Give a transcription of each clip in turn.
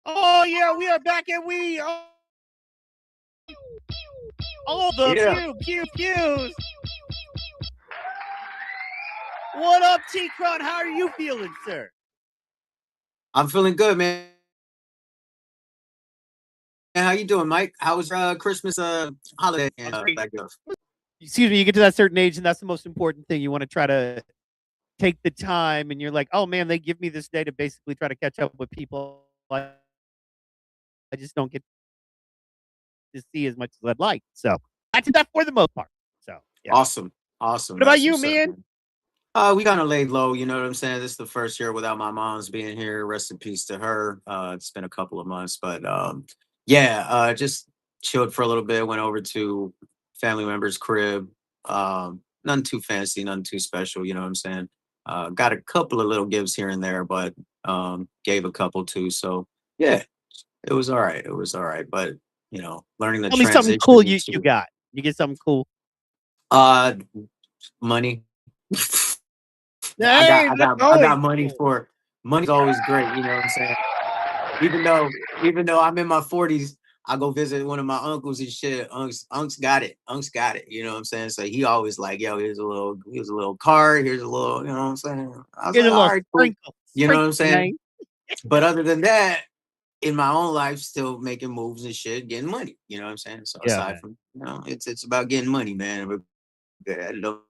Oh yeah, we are back and we all the pew pew pews. What up, T-Qron? How are you feeling, sir? I'm feeling good, man. How you doing, Mike? How was Christmas holiday and that goes? Excuse me, you get to that certain age, and that's the most important thing. You want to try to take the time, and you're like, oh man, they give me this day to basically try to catch up with people I just don't get to see as much as I'd like. So I did that for the most part. So yeah. Awesome. What about That's you, what's up, man? man. We kind of laid low, you know what I'm saying? This is the first year without my mom's being here. Rest in peace to her. It's been a couple of months, but just chilled for a little bit, went over to family member's crib. Nothing too fancy, nothing too special, you know what I'm saying? Got a couple of little gifts here and there, but gave a couple too. So yeah, it was all right. It was all right. But learning the Tell me something cool transition you to got. You get something cool. uh money. I got Hey, I that's got I always got money cool. for money's always great, you know what I'm saying? Even though I'm in my 40s, I go visit one of my uncles and shit. Unc's got it. Unc's got it. You know what I'm saying? So he always like, yo, here's a little card, here's a little, you know what I'm saying? I was Get like, a all little right, cool. sprinkle, You know what sprinkle, I'm saying? man. But other than that, in my own life, still making moves and shit, getting money. You know what I'm saying? So Yeah, aside man. from, it's about getting money, man. It don't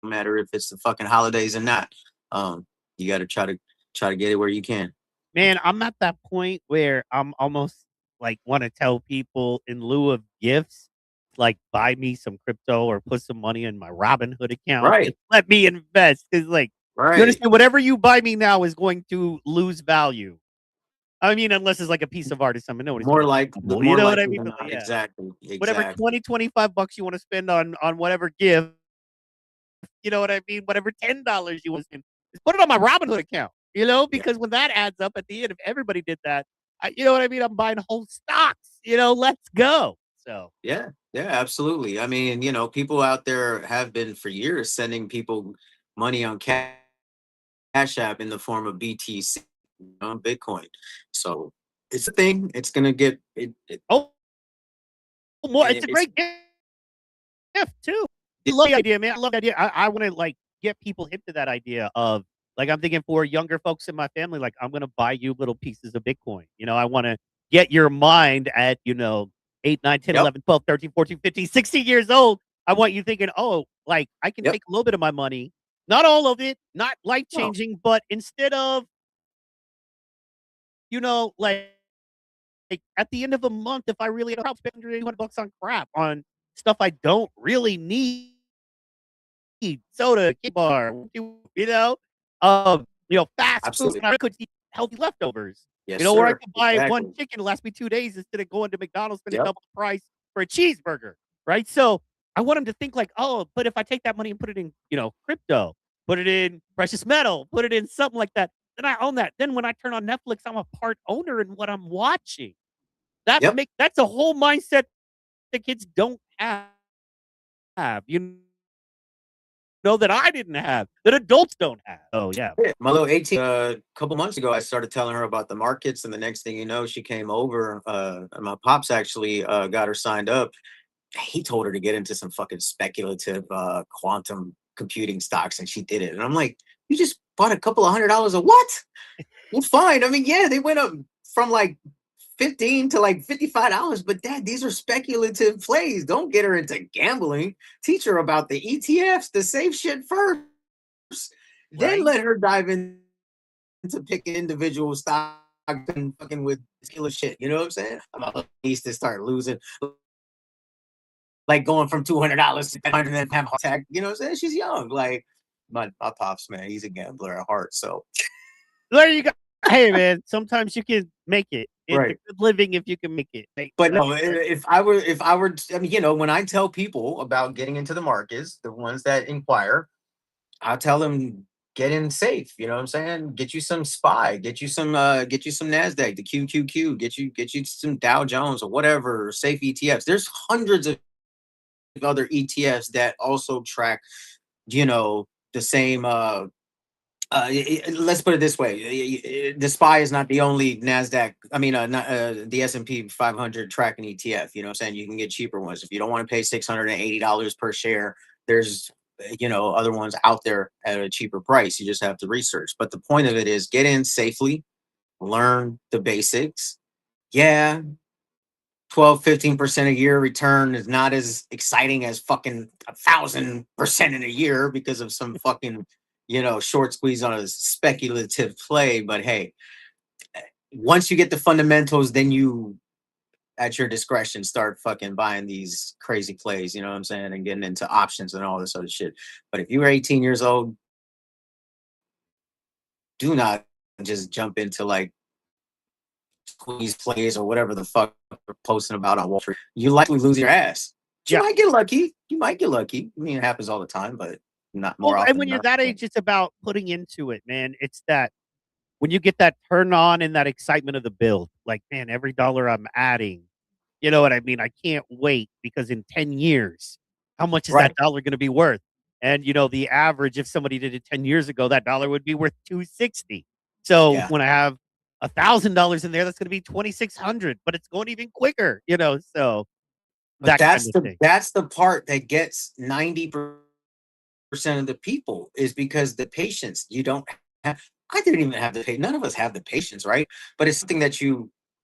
matter if it's the fucking holidays or not. You got to try to get it where you can. Man, I'm at that point where I'm almost like want to tell people in lieu of gifts, like buy me some crypto or put some money in my Robinhood account and Right, let me invest. Cause like you right. understand, whatever you buy me now is going to lose value. I mean, unless it's like a piece of art or something. Nobody's More gonna like double. You more know what I likely mean? than But not. yeah. Exactly, Whatever exactly. 20, $25 you want to spend on whatever gift, you know what I mean? Whatever $10 you want to spend, just put it on my Robinhood account, Yeah, because when that adds up at the end, if everybody did that, you know what I mean? I'm buying whole stocks, let's go. So, yeah, yeah. Absolutely. I mean, people out there have been for years sending people money on Cash App in the form of BTC, Bitcoin. So it's a thing. It's gonna get it. oh, more, it's a It's great gift too. I love the idea, man. I love the idea. I want to like get people hip to that idea of like I'm thinking for younger folks in my family, like I'm gonna buy you little pieces of Bitcoin. I want to get your mind at 8, 9, 10, yep, 11, 12, 13, 14, 15, 16 years old. I want you thinking, oh, like I can yep. take a little bit of my money, not all of it, not life No, changing, but instead of, like at the end of a month, if I really had to spend $100 on crap on stuff I don't really need soda, kid bar, fast food. absolutely. I could eat healthy leftovers. Yes, Or I sir. could buy one Exactly. chicken to last me 2 days instead of going to McDonald's spending Yep. double the price for a cheeseburger. Right. So I want them to think like, oh, but if I take that money and put it in, crypto, put it in precious metal, put it in something like that, then I own that. Then when I turn on Netflix, I'm a part owner in what I'm watching. Yep. That's a whole mindset that kids don't have. That I didn't have, that adults don't have. Oh, yeah. Yeah, my little 18 a couple months ago, I started telling her about the markets, and the next thing you know, she came over. And my pops actually got her signed up. He told her to get into some fucking speculative quantum computing stocks, and she did it. And I'm like, you just bought a couple of $100 of what? Well, fine. I mean, yeah, they went up from like 15 to like $55, but dad, these are speculative plays. Don't get her into gambling. Teach her about the ETFs, the safe shit first. Then Right? let her dive into picking individual stocks and fucking with killer shit. You know what I'm saying? I'm about needs to start losing, like going from $200 to 100 and then have a heart attack. You know what I'm saying? She's young. Like my pops, man, he's a gambler at heart. So There you go. Hey, man, sometimes you can make it. It's a right. good living if you can make it. But That's no, right. if I were, I mean, when I tell people about getting into the markets, the ones that inquire, I'll tell them get in safe. You know what I'm saying? Get you some SPY, get you some NASDAQ, the QQQ, get you some Dow Jones or whatever, safe ETFs. There's hundreds of other ETFs that also track, the same Let's put it this way: the SPY is not the only Nasdaq. I mean, not the S&P 500 tracking ETF. You know what I'm saying? You can get cheaper ones if you don't want to pay $680 per share. There's other ones out there at a cheaper price. You just have to research. But the point of it is get in safely, learn the basics. Yeah, 12-15% a year return is not as exciting as fucking 1,000% in a year because of some fucking short squeeze on a speculative play. But hey, once you get the fundamentals, then you at your discretion start fucking buying these crazy plays, you know what I'm saying, and getting into options and all this other shit. But if you're 18 years old, do not just jump into like squeeze plays or whatever the fuck we're posting about on Wall Street. You likely lose your ass. But you Yeah. might get lucky. You might get lucky. I mean, it happens all the time, but not more Well, often and when than you're not. that age, it's about putting into it, man. It's that when you get that turn on and that excitement of the build, like, man, every dollar I'm adding, you know what I mean? I can't wait because in 10 years, how much is that Right. dollar going to be worth? And the average, if somebody did it 10 years ago, that dollar would be worth 260. So Yeah. when I have $1,000 in there, that's going to be 2,600, but it's going even quicker, so But that kind of thing. that's the part that gets 90% of the people is because the patience you don't have. I didn't even have the patience. None of us have the patience, right? But it's something that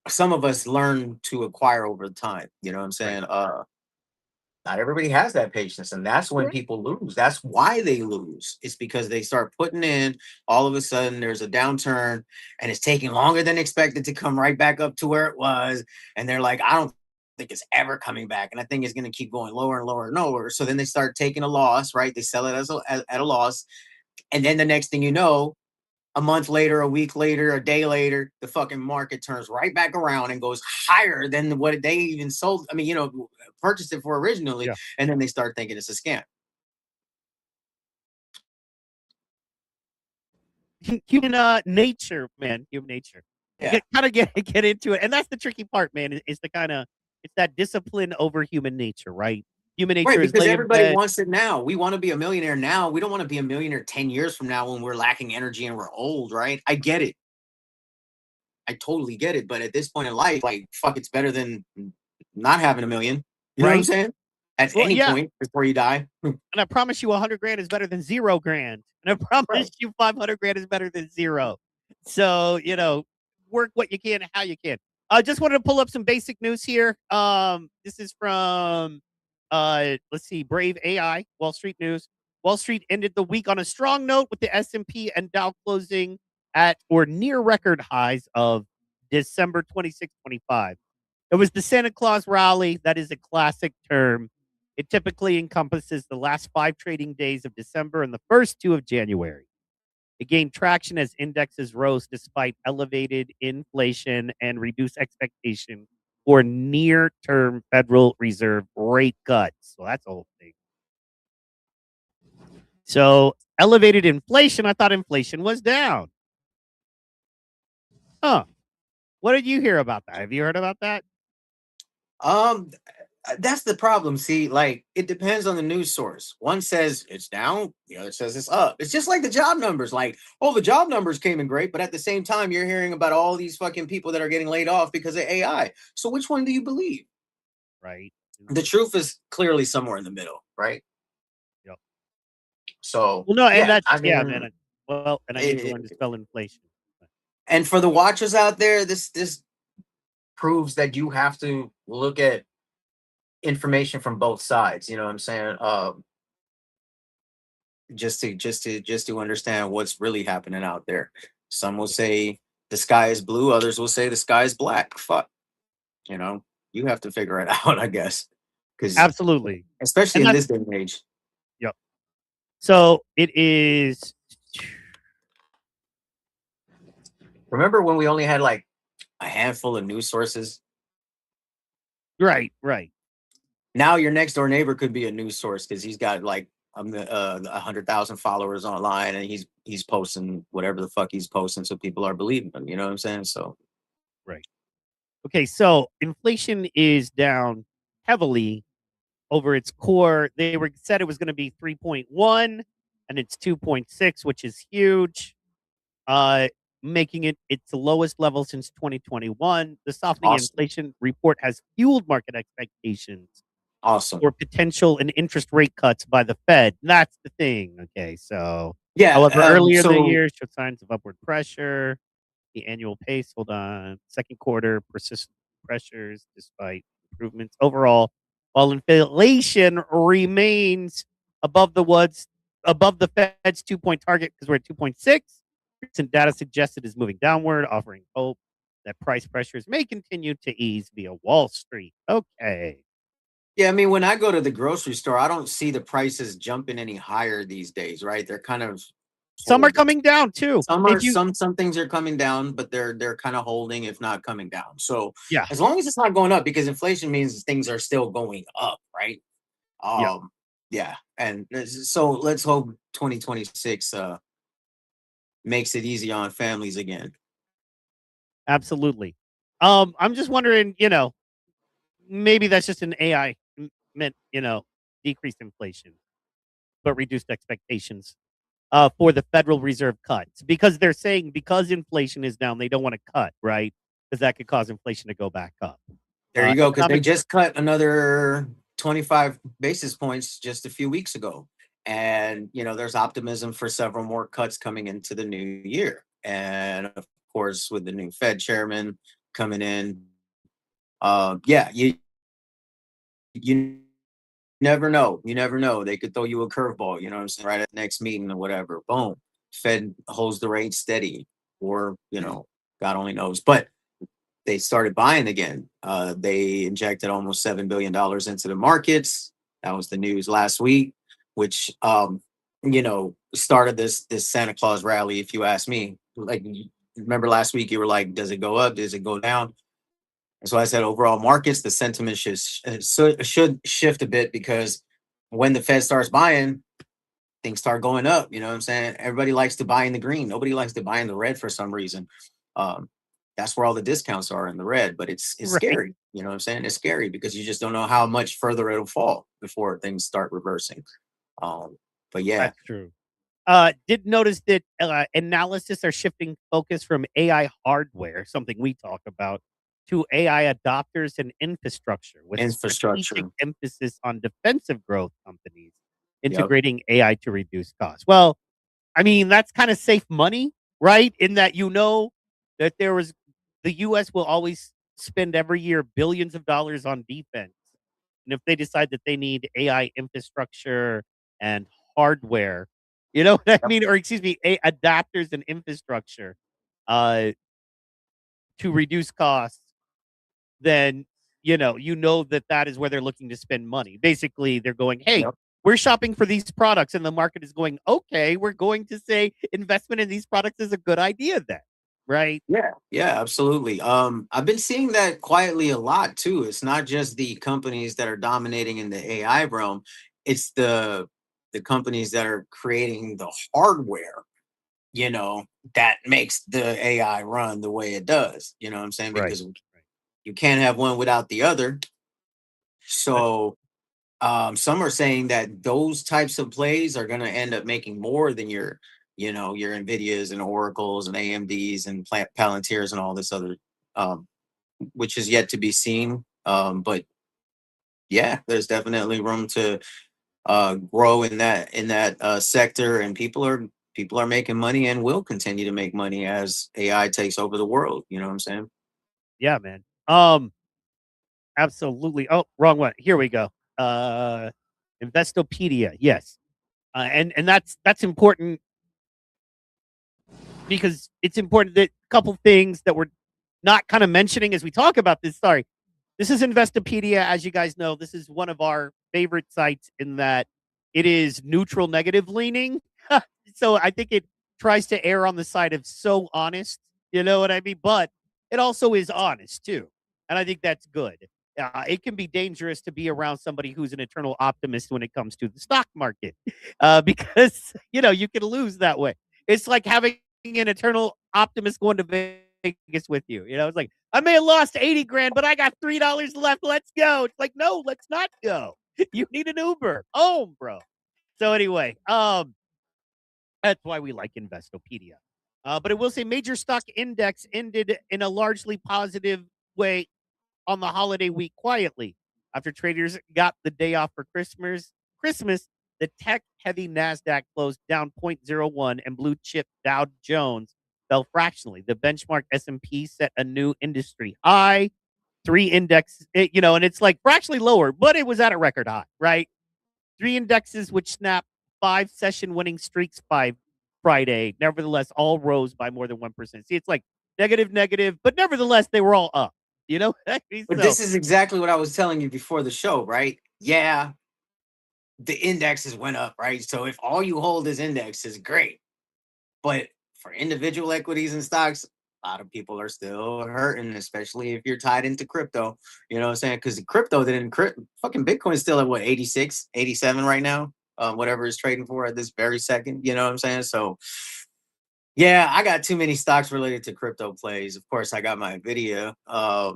some of us learn to acquire over time. You know what I'm Right. saying? Not everybody has that patience, and that's when Right. people lose. That's why they lose. It's because they start putting in, all of a sudden there's a downturn and it's taking longer than expected to come right back up to where it was, and they're like, I don't think it's ever coming back, and I think it's going to keep going lower and lower and lower. So then they start taking a loss, right? They sell it at a loss, and then the next thing you know, a month later, a week later, a day later, the fucking market turns right back around and goes higher than what they even sold. I mean, purchased it for originally, Yeah. and then they start thinking it's a scam. Human nature, man. Human nature. Yeah. Kind of get into it, and that's the tricky part, man. Is the kind of it's that discipline over human nature, right? Human Right, nature is because lay in everybody bed. wants it now. We want to be a millionaire now. We don't want to be a millionaire 10 years from now when we're lacking energy and we're old, right? I get it. I totally get it. But at this point in life, like, fuck, it's better than not having a million. You know what I'm Right? saying? At Well, any yeah, point before you die. and I promise you, 100 grand is better than 0 grand, and I Right. promise you, 500 grand is better than zero. So work what you can, how you can. I just wanted to pull up some basic news here. This is from let's see, Brave AI, Wall Street News. Wall Street ended the week on a strong note with the S&P and Dow closing at or near record highs of December 26, 25. It was the Santa Claus rally. That is a classic term. It typically encompasses the last 5 trading days of December and the first 2 of January. It gained traction as indexes rose despite elevated inflation and reduced expectation for near-term Federal Reserve rate cuts. So that's a whole thing. So elevated inflation, I thought inflation was down. Huh. What did you hear about that? Have you heard about that? Um, that's the problem. See, like, it depends on the news source. One says it's down, the other says it's up. It's just like the job numbers. Like, oh, the job numbers came in great, but at the same time, you're hearing about all these fucking people that are getting laid off because of AI. So which one do you believe? Right. The truth is clearly somewhere in the middle, right? Yep. So Well, no, and yeah, that's I yeah, mean, man. Well, and I need to it, learn to spell inflation. and for the watchers out there, this proves that you have to look at information from both sides. You know what I'm saying? Just to understand what's really happening out there. Some will say the sky is blue, others will say the sky is black. Fuck, you know, you have to figure it out, I guess, because Absolutely. especially And in that's this day and age. yep. So it is Remember when we only had like a handful of news sources? right, right. Now your next door neighbor could be a news source because he's got like 100,000 followers online, and he's posting whatever the fuck he's posting, so people are believing him. You know what I'm saying? So Right. Okay, so inflation is down heavily over its core. They were said it was going to be 3.1. and it's 2.6, which is huge, uh, making it its lowest level since 2021. The softening Awesome. inflation report has fueled market expectations Awesome. for potential and interest rate cuts by the Fed. That's the thing. Okay, so Yeah. however, earlier in the So year showed signs of upward pressure. The annual pace, hold on, second quarter persistent pressures despite improvements overall, while inflation remains above the Fed's 2-point target because we're at 2.6. Recent data suggests it is moving downward, offering hope that price pressures may continue to ease via Wall Street. Okay. yeah, I mean, when I go to the grocery store, I don't see the prices jumping any higher these days, right? They're kind of Some are holding. coming down too. Some are If you some things are coming down, but they're kind of holding, if not coming down. So Yeah, as long as it's not going up, because inflation means things are still going up, right? yeah, Yeah, and so let's hope 2026 makes it easy on families again. absolutely. I'm just wondering, maybe that's just an AI meant, decreased inflation, but reduced expectations for the Federal Reserve cuts because they're saying because inflation is down, they don't want to cut, right? Because that could cause inflation to go back up. There you go, because they Economic, just cut another 25 basis points just a few weeks ago. And, there's optimism for several more cuts coming into the new year. And of course, with the new Fed chairman coming in, yeah, you never know. You never know. They could throw you a curveball, you know what I'm saying? Right at the next meeting or whatever. Boom. Fed holds the rate steady, or, God only knows. But they started buying again. They injected almost $7 billion into the markets. That was the news last week, which started this Santa Claus rally. If you ask me, like, remember last week you were like, does it go up? Does it go down? And so I said, overall markets, the sentiment should shift a bit, because when the Fed starts buying, things start going up. You know what I'm saying? Everybody likes to buy in the green. Nobody likes to buy in the red for some reason. Um, that's where all the discounts are, in the red, but it's right? scary. You know what I'm saying? It's scary because you just don't know how much further it'll fall before things start reversing. Um, but yeah, That's true. Did notice that analysis are shifting focus from AI hardware, something we talk about, to AI adopters and infrastructure, with strategic infrastructure. emphasis on defensive growth companies Yep. integrating AI to reduce costs. Well, I mean, that's kind of safe money, right? In that that the US will always spend every year billions of dollars on defense. And if they decide that they need AI infrastructure and hardware, you know what I Yep. mean? Or excuse me, adapters and infrastructure uh, to reduce costs, then that that is where they're looking to spend money. Basically, they're going, "Hey, Yep. we're shopping for these products," and the market is going, "Okay, we're going to say investment in these products is a good idea then." Right? Yeah, yeah, absolutely. I've been seeing that quietly a lot too. It's not just the companies that are dominating in the AI realm; it's the companies that are creating the hardware, you know, that makes the AI run the way it does. You know what I'm saying? Right. Because Right. you can't have one without the other. That's So some are saying that those types of plays are going to end up making more than your Nvidias and Oracles and AMDs and Palantirs and all this other, um, which is yet to be seen. But yeah, there's definitely room to grow in that sector, and people are making money and will continue to make money as AI takes over the world. You know what I'm saying? yeah, man. Absolutely. Oh, wrong one. Here we go. Uh, Investopedia. Yes. And that's important because it's important that a couple things that we're not kind of mentioning as we talk about this. Sorry. This is Investopedia. As you guys know, this is one of our favorite sites in that it is neutral negative leaning. So I think it tries to err on the side of so honest. You know what I mean? But it also is honest too. And I think that's good. It can be dangerous to be around somebody who's an eternal optimist when it comes to the stock market, because you can lose that way. It's like having an eternal optimist going to Vegas with you. It's like I may have lost 80 grand, but I got $3 left. Let's go. It's like, no, let's not go. You need an Uber home, bro. So anyway, That's why we like Investopedia. But I will say major stock index ended in a largely positive way on the holiday week quietly. After traders got the day off for Christmas, the tech-heavy Nasdaq closed down 0.01 and blue chip Dow Jones fell fractionally. The benchmark S&P set a new industry high. Three index, and it's like fractionally lower, but it was at a record high, right? Three indexes which snapped 5 session winning streaks by Friday, nevertheless, all rose by more than 1%. See, it's like negative, but nevertheless, they were all up. You know what I mean? But So, this is exactly what I was telling you before the show, right? Yeah, the indexes went up, right? So if all you hold is indexes, great. But for individual equities and stocks, a lot of people are still hurting, especially if you're tied into crypto. You know what I'm saying? Because the crypto didn't fucking Bitcoin's still at what, 86, 87 right now? Whatever it's trading for at this very second. You know what I'm saying? So yeah, I got too many stocks related to crypto plays. Of course, I got my Nvidia. I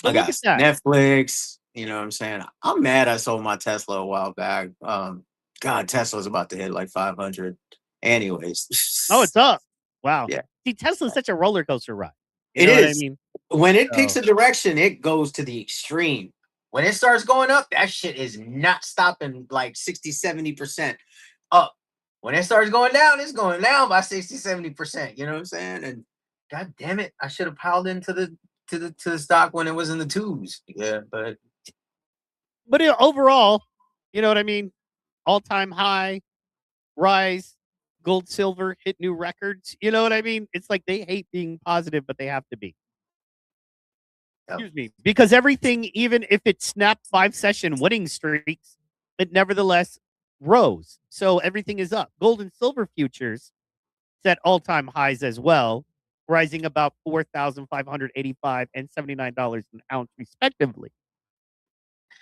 but look got at that. Netflix. You know what I'm saying? I'm mad I sold my Tesla a while back. God, Tesla's about to hit like 500. Anyways, Oh, it's up. Wow. yeah, See, Tesla's such a roller coaster ride. You it know what I is. mean? When it picks So, a direction, it goes to the extreme. When it starts going up, that shit is not stopping like 60, 70% up. When it starts going down, it's going down by 60, 70%. You know what I'm saying? And god damn it, I should have piled into the stock when it was in the twos. Yeah, but but overall, you know what I mean? All-time high, rise, gold, silver, hit new records. You know what I mean? It's like they hate being positive, but they have to be. yeah. Excuse me. Because everything, even if it snapped 5 session winning streaks, it nevertheless rose. So everything is up. Gold and silver futures set all-time highs as well, rising about 4,585 and $79 an ounce respectively.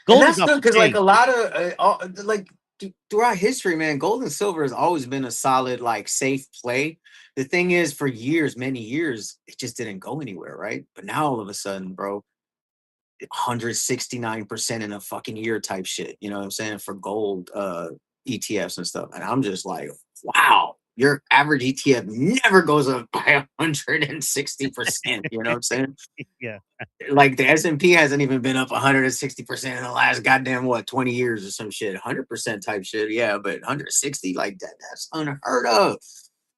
And Gold is that's up good because like big. a lot of like throughout history, man, gold and silver has always been a solid, like, safe play. The thing is, for years, many years, it just didn't go anywhere, right? But now all of a sudden, bro, 169% in a fucking year type shit. You know what I'm saying? For gold ETFs and stuff. And I'm just like, wow, your average ETF never goes up by 160%. You know what I'm saying? Yeah. Like the S&P hasn't even been up 160% in the last goddamn what, 20 years or some shit. 100% type shit, yeah, but 160 like that's unheard of.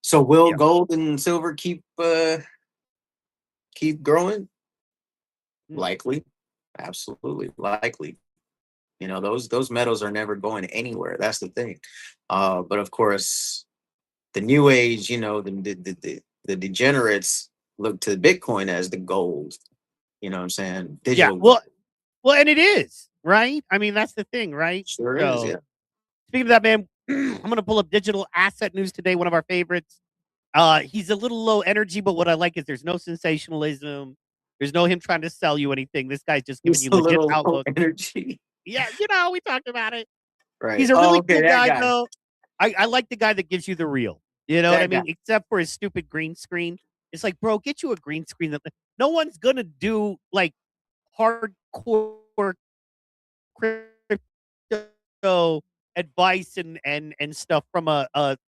So will Yeah. gold and silver keep growing? Mm. Likely. Absolutely likely. You know, those metals are never going anywhere. That's the thing. But of course, the new age, you know, the degenerates look to Bitcoin as the gold. You know what I'm saying? Yeah. Digital gold. Well, and it is, right? I mean, that's the thing, right? Sure is, So yeah. speaking of that, man, I'm gonna pull up digital asset news today, one of our favorites. He's a little low energy, but what I like is there's no sensationalism. There's no him trying to sell you anything. This guy's just giving He's you a legit little low outlook. energy. Yeah, we talked about it. Right. He's a Oh, really okay, cool that guy, guy. though. I like the guy that gives you the real. You know what I That guy. mean? Except for his stupid green screen. It's like, bro, get you a green screen. No one's gonna do like hardcore crypto advice and stuff from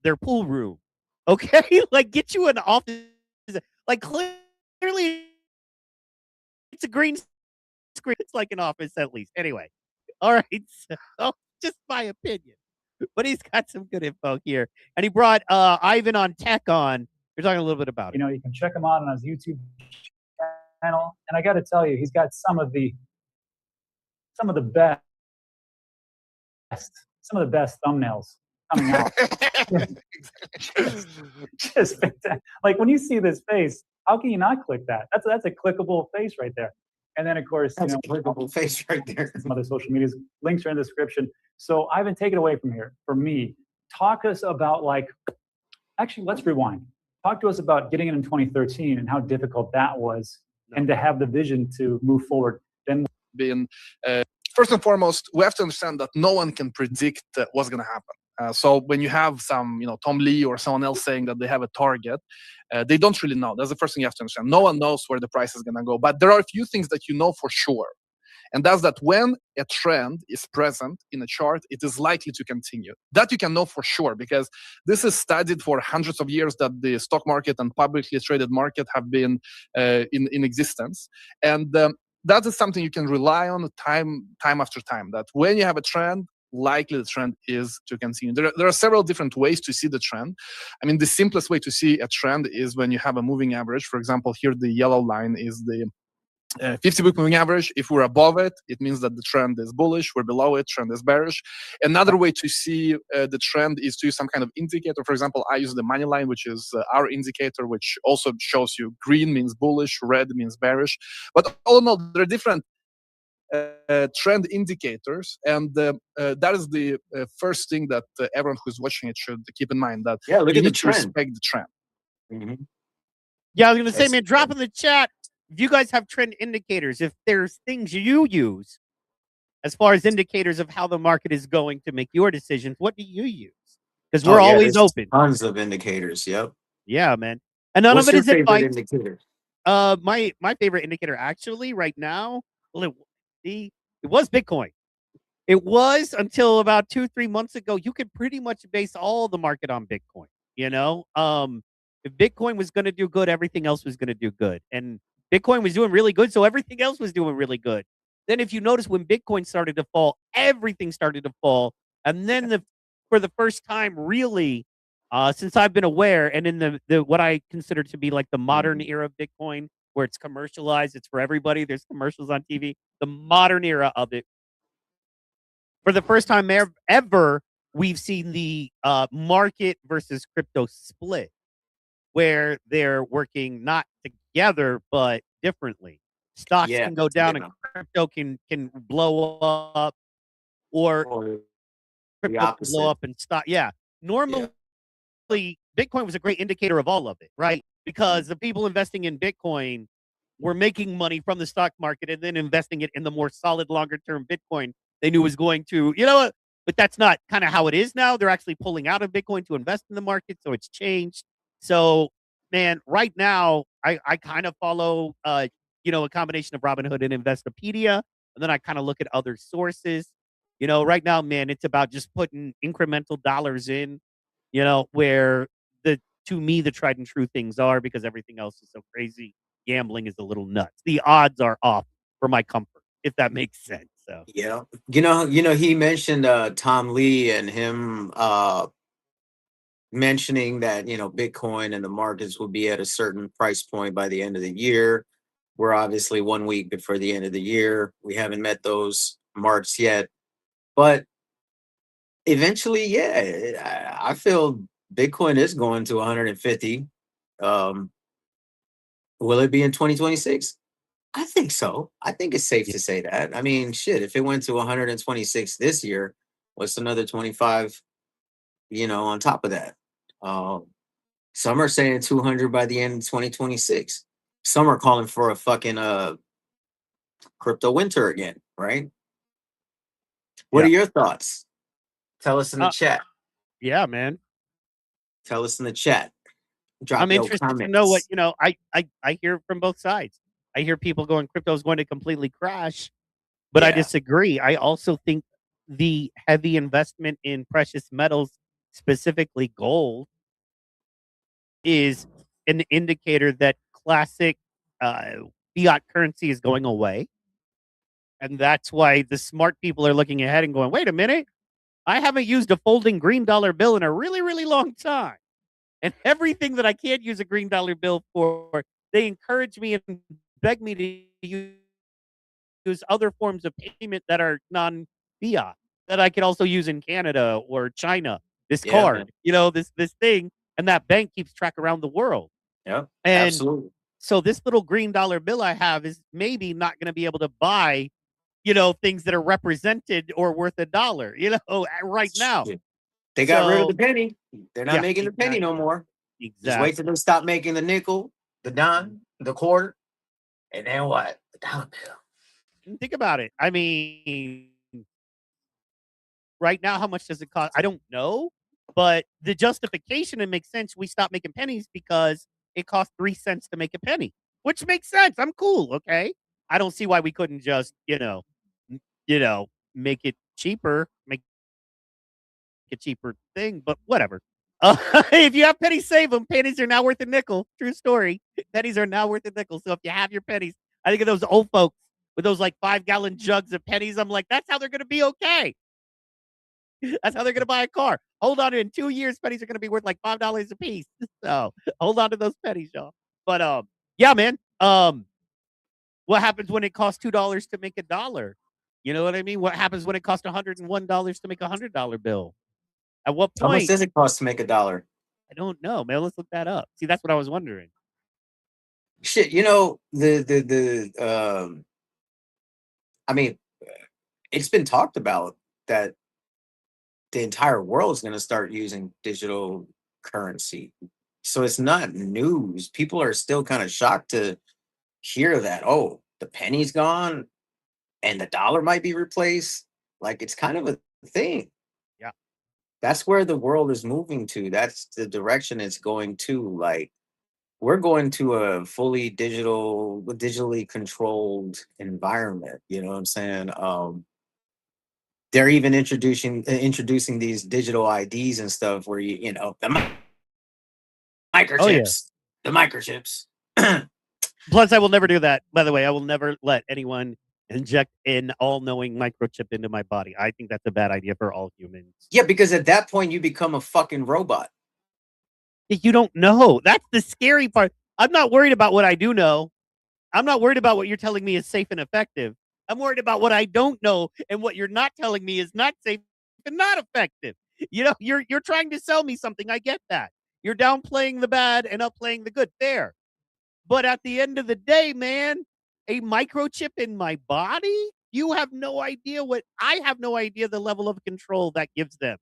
their pool room. Okay, like get you an office. Like clearly, it's a green screen. It's like an office at least. Anyway, all right. So just my opinion, but he's got some good info here, and he brought Ivan on Tech on. We're talking a little bit about it. You can check him out on his YouTube channel, and I got to tell you, he's got some of the best thumbnails coming out. just fantastic. Like when you see this face, how can you not click that? That's a clickable face right there. And then of course, That's a clickable face right there. some other social medias. Links are in the description. So Ivan, take it away from here. For me, talk us about actually, let's rewind. Talk to us about getting in 2013 and how difficult that was, and to have the vision to move forward. Then, first and foremost, we have to understand that no one can predict what's going to happen. So when you have some, Tom Lee or someone else saying that they have a target, they don't really know. That's the first thing you have to understand. No one knows where the price is going to go, but there are a few things that you know for sure. And that's that when a trend is present in a chart, it is likely to continue. That you can know for sure, because this is studied for hundreds of years that the stock market and publicly traded market have been in existence. And that is something you can rely on time after time, that when you have a trend, likely the trend is to continue. There are several different ways to see the trend. I mean, the simplest way to see a trend is when you have a moving average. For example, here the yellow line is the 50-week moving average. If we're above it, it means that the trend is bullish. We're below it, trend is bearish. Another way to see the trend is to use some kind of indicator. For example, I use the money line, which is our indicator, which also shows you green means bullish, red means bearish. But all in all, there are different trend indicators, and that is the first thing that everyone who's watching it should keep in mind, that look you at the need to trend. respect the trend. Mhm. Yeah, I was gonna say, That's- man, drop in the chat if you guys have trend indicators. If there's things you use as far as indicators of how the market is going to make your decisions, what do you use? Because we're always there's open. Tons of indicators. Yep. Yeah, man. And none What's of it your is favorite advice. indicator? My favorite indicator actually right now, well, it was Bitcoin. It was until about 2-3 months ago. You could pretty much base all the market on Bitcoin. You know, if Bitcoin was going to do good, everything else was going to do good, and Bitcoin was doing really good, so everything else was doing really good. Then, if you notice, when Bitcoin started to fall, everything started to fall, and then for the first time, really, since I've been aware, and in the what I consider to be like the modern era of Bitcoin, where it's commercialized, it's for everybody. There's commercials on TV. The modern era of it, for the first time ever, we've seen the market versus crypto split, where they're working not together but differently. Stocks Yeah, can go down and yeah. crypto can blow up, or Or the crypto can blow opposite. up and stock. Yeah, normally Bitcoin was a great indicator of all of it, right? Because the people investing in Bitcoin were making money from the stock market and then investing it in the more solid, longer term Bitcoin they knew was going to, you know what? But that's not kind of how it is now. They're actually pulling out of Bitcoin to invest in the market, so it's changed. So, man, right now I kind of follow, a combination of Robinhood and Investopedia, and then I kind of look at other sources. You know, right now, man, it's about just putting incremental dollars in, where to me the tried and true things are, because everything else is so crazy. Gambling is a little nuts. The odds are off for my comfort, if that makes sense. So Yeah. He mentioned Tom Lee and him mentioning that, Bitcoin and the markets will be at a certain price point by the end of the year. We're obviously 1 week before the end of the year. We haven't met those marks yet. But eventually, yeah, I feel Bitcoin is going to 150. Will it be in 2026? I think so. I think it's safe to say that. I mean, shit, if it went to 126 this year, what's another 25, on top of that? Um, some are saying 200 by the end of 2026. Some are calling for a fucking crypto winter again, right? What Yeah. are your thoughts? Tell us in the chat. yeah, man. Tell us in the chat. Drop I'm your interested to know what, comments. I hear from both sides. I hear people going crypto is going to completely crash, but I Yeah. disagree. I also think the heavy investment in precious metals, specifically gold, is an indicator that classic uh, fiat currency is going away. And that's why the smart people are looking ahead and going, wait a minute, I haven't used a folding green dollar bill in a really, really long time. And everything that I can't use a green dollar bill for, they encourage me and beg me to use other forms of payment that are non-fiat, that I could also use in Canada or China. This Yeah, man. card, this thing, and that bank keeps track around the world. Yeah, And absolutely. so this little green dollar bill I have is maybe not going to be able to buy, things that are represented or worth $1, right now. Shit. They got rid of the So penny. They're not yeah, making the penny no more. Just wait till exactly. they stop making the nickel, the dime, the quarter, and then what? The dollar bill. And think about it. I mean, right now, how much does it cost? I don't know, but the justification, it makes sense. We stopped making pennies because it cost 3 cents to make a penny, which makes sense. I'm cool. Okay. I don't see why we couldn't just, make it cheaper, make a cheaper thing, but whatever. If you have pennies, save them. Pennies are now worth a nickel. True story. Pennies are now worth a nickel. So if you have your pennies, I think of those old folks with those like 5-gallon jugs of pennies. I'm like, that's how they're going to be okay. That's how they're going to buy a car. Hold on, in 2 years, pennies are going to be worth like $5 a piece. So hold on to those pennies, y'all. But yeah, man. What happens when it costs $2 to make a dollar? You know what I mean? What happens when it costs $101 to make a $100 bill? At what How much point? does it cost to make a dollar? I don't know, man. Let's look that up. See, that's what I was wondering. Shit, I mean, it's been talked about that the entire world is going to start using digital currency. So it's not news. People are still kind of shocked to hear that, oh, the penny's gone and the dollar might be replaced. Like, it's kind of a thing. Yeah. That's where the world is moving to. That's the direction it's going to. Like, we're going to a fully digitally controlled environment. You know what I'm saying? They're even introducing these digital IDs and stuff where the microchips, the microchips. Plus, I will never do that. By the way, I will never let anyone inject an all-knowing microchip into my body. I think that's a bad idea for all humans. Yeah, because at that point you become a fucking robot. You don't know. That's the scary part. I'm not worried about what I do know. I'm not worried about what you're telling me is safe and effective. I'm worried about what I don't know, and what you're not telling me is not safe and not effective. You're trying to sell me something. I get that. You're downplaying the bad and upplaying the good. Fair. But at the end of the day, man, a microchip in my body, you have no idea I have no idea the level of control that gives them.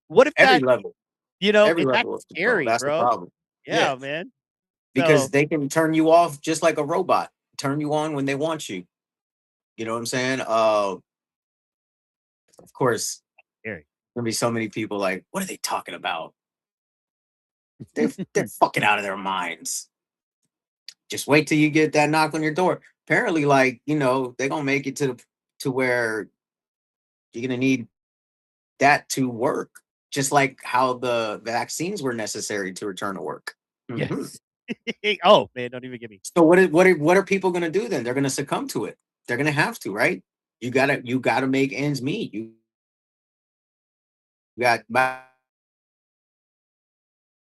What if Every that, level. Every that's level of control. scary, That's the bro. problem. Yeah, man. Because So, they can turn you off just like a robot, turn you on when they want you. You know what I'm saying? Of course, scary. there'll be so many people like, what are they talking about? They're fucking out of their minds. Just wait till you get that knock on your door. Apparently, like, they're gonna make it to where you're gonna need that to work, just like how the vaccines were necessary to return to work. Yes. Oh man, don't even get me. So what are people gonna do then? They're gonna succumb to it. They're gonna have to, right? You gotta make ends meet. You got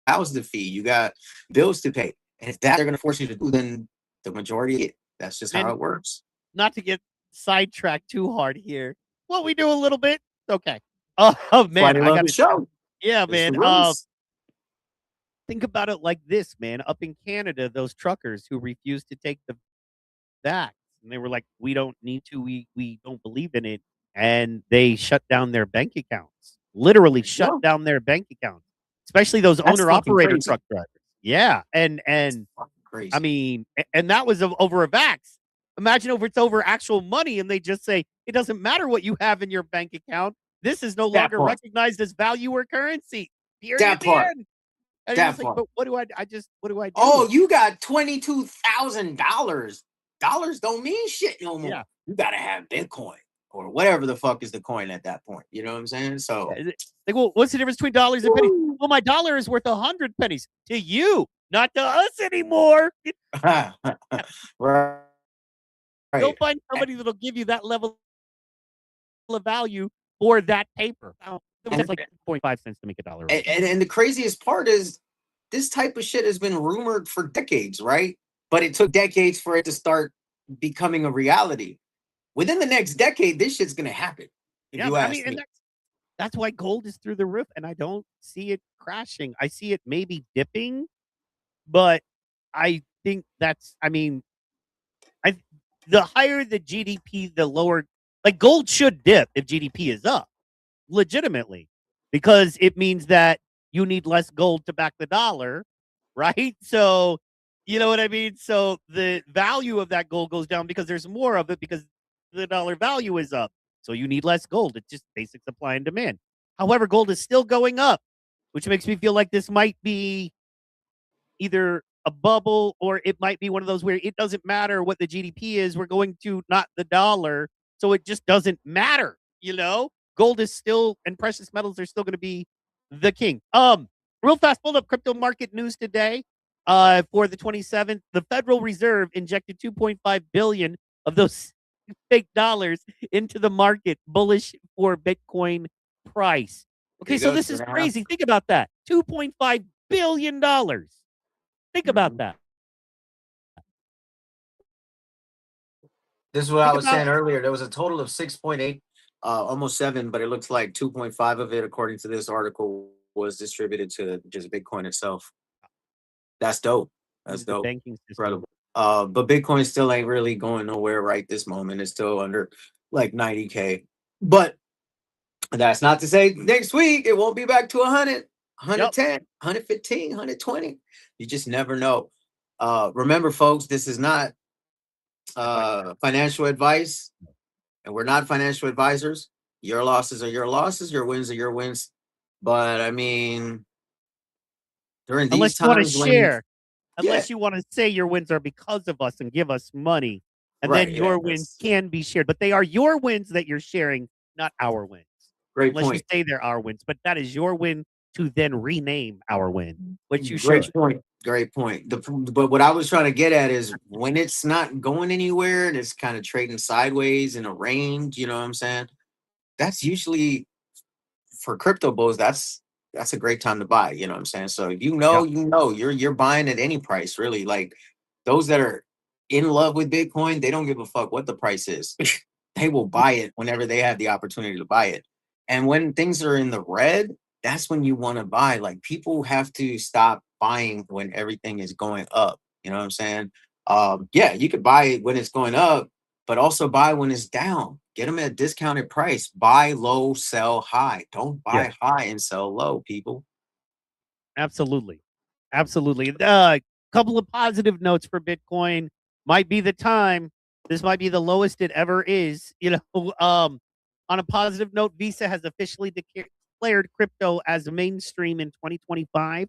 house to feed. You got bills to pay, and if that they're gonna force you to do, then the majority, that's just how it works. Not to get sidetracked too hard here. Well, we do a little bit. Okay. Oh man, I got the show. Yeah, man. Think about it like this, man. Up in Canada, those truckers who refused to take the vax, and they were like, "We don't need to. We don't believe in it," and they shut down their bank accounts. Literally shut down their bank accounts, especially those owner-operator truck drivers. Yeah, and crazy. I mean, and that was over a vax. Imagine if it's over actual money, and they just say it doesn't matter what you have in your bank account. This is no longer recognized as value or currency. Period. That part. And that part. Like, but what do I do? Oh, you got $22,000. Dollars don't mean shit no more. Yeah. You gotta have Bitcoin or whatever the fuck is the coin at that point. You know what I'm saying? So, like, well, what's the difference between dollars and pennies? Well, my dollar is worth 100 pennies to you, not to us anymore. Right. Go find somebody that'll give you that level of value for that paper. It's like 0.5 cents to make a dollar. And the craziest part is this type of shit has been rumored for decades, right? But it took decades for it to start becoming a reality. Within the next decade, this shit's gonna happen. Yeah, I mean, and that's why gold is through the roof, and I don't see it crashing. I see it maybe dipping, but I think the higher the GDP, the lower. Like, gold should dip if GDP is up, legitimately, because it means that you need less gold to back the dollar, right? So, you know what I mean? So the value of that gold goes down because there's more of it because the dollar value is up. So you need less gold. It's just basic supply and demand. However, gold is still going up, which makes me feel like this might be either a bubble or it might be one of those where it doesn't matter what the GDP is. We're going to not the dollar. So it just doesn't matter, you know? Gold is still, and precious metals are still going to be the king. Real fast, pulled up crypto market news today. For the 27th, the Federal Reserve injected 2.5 billion of those fake dollars into the market, bullish for Bitcoin price. Okay, so this is crazy. Think about that. $2.5 billion. Think about that. This is what I was saying earlier. There was a total of 6.8, almost 7, but it looks like 2.5 of it, according to this article, was distributed to just Bitcoin itself. That's dope. That's dope. Banking system. Incredible. But Bitcoin still ain't really going nowhere right this moment. It's still under like 90K. But that's not to say next week it won't be back to 100, 110, 115, 120. You just never know. Remember, folks, this is not financial advice, and we're not financial advisors. Your losses are your losses, your wins are your wins. But I mean, during these times, unless you want to say your wins are because of us and give us money, and then your wins can be shared, but they are your wins that you're sharing, not our wins. Great unless point. you say they're our wins, but that is your win to then rename our win, which you Great should. point. Great point. But what I was trying to get at is when it's not going anywhere and it's kind of trading sideways in a range, you know what I'm saying? That's usually for crypto bulls. That's a great time to buy. You know what I'm saying? So you know, you're buying at any price, really. Like those that are in love with Bitcoin, they don't give a fuck what the price is. They will buy it whenever they have the opportunity to buy it. And when things are in the red, that's when you want to buy. Like people have to stop buying when everything is going up. You know what I'm saying? Yeah, you could buy it when it's going up, but also buy when it's down. Get them at a discounted price. Buy low, sell high. Don't buy high and sell low, people. Absolutely. Absolutely. Couple of positive notes for Bitcoin. Might be the time. This might be the lowest it ever is. You know, on a positive note, Visa has officially declared crypto as mainstream in 2025,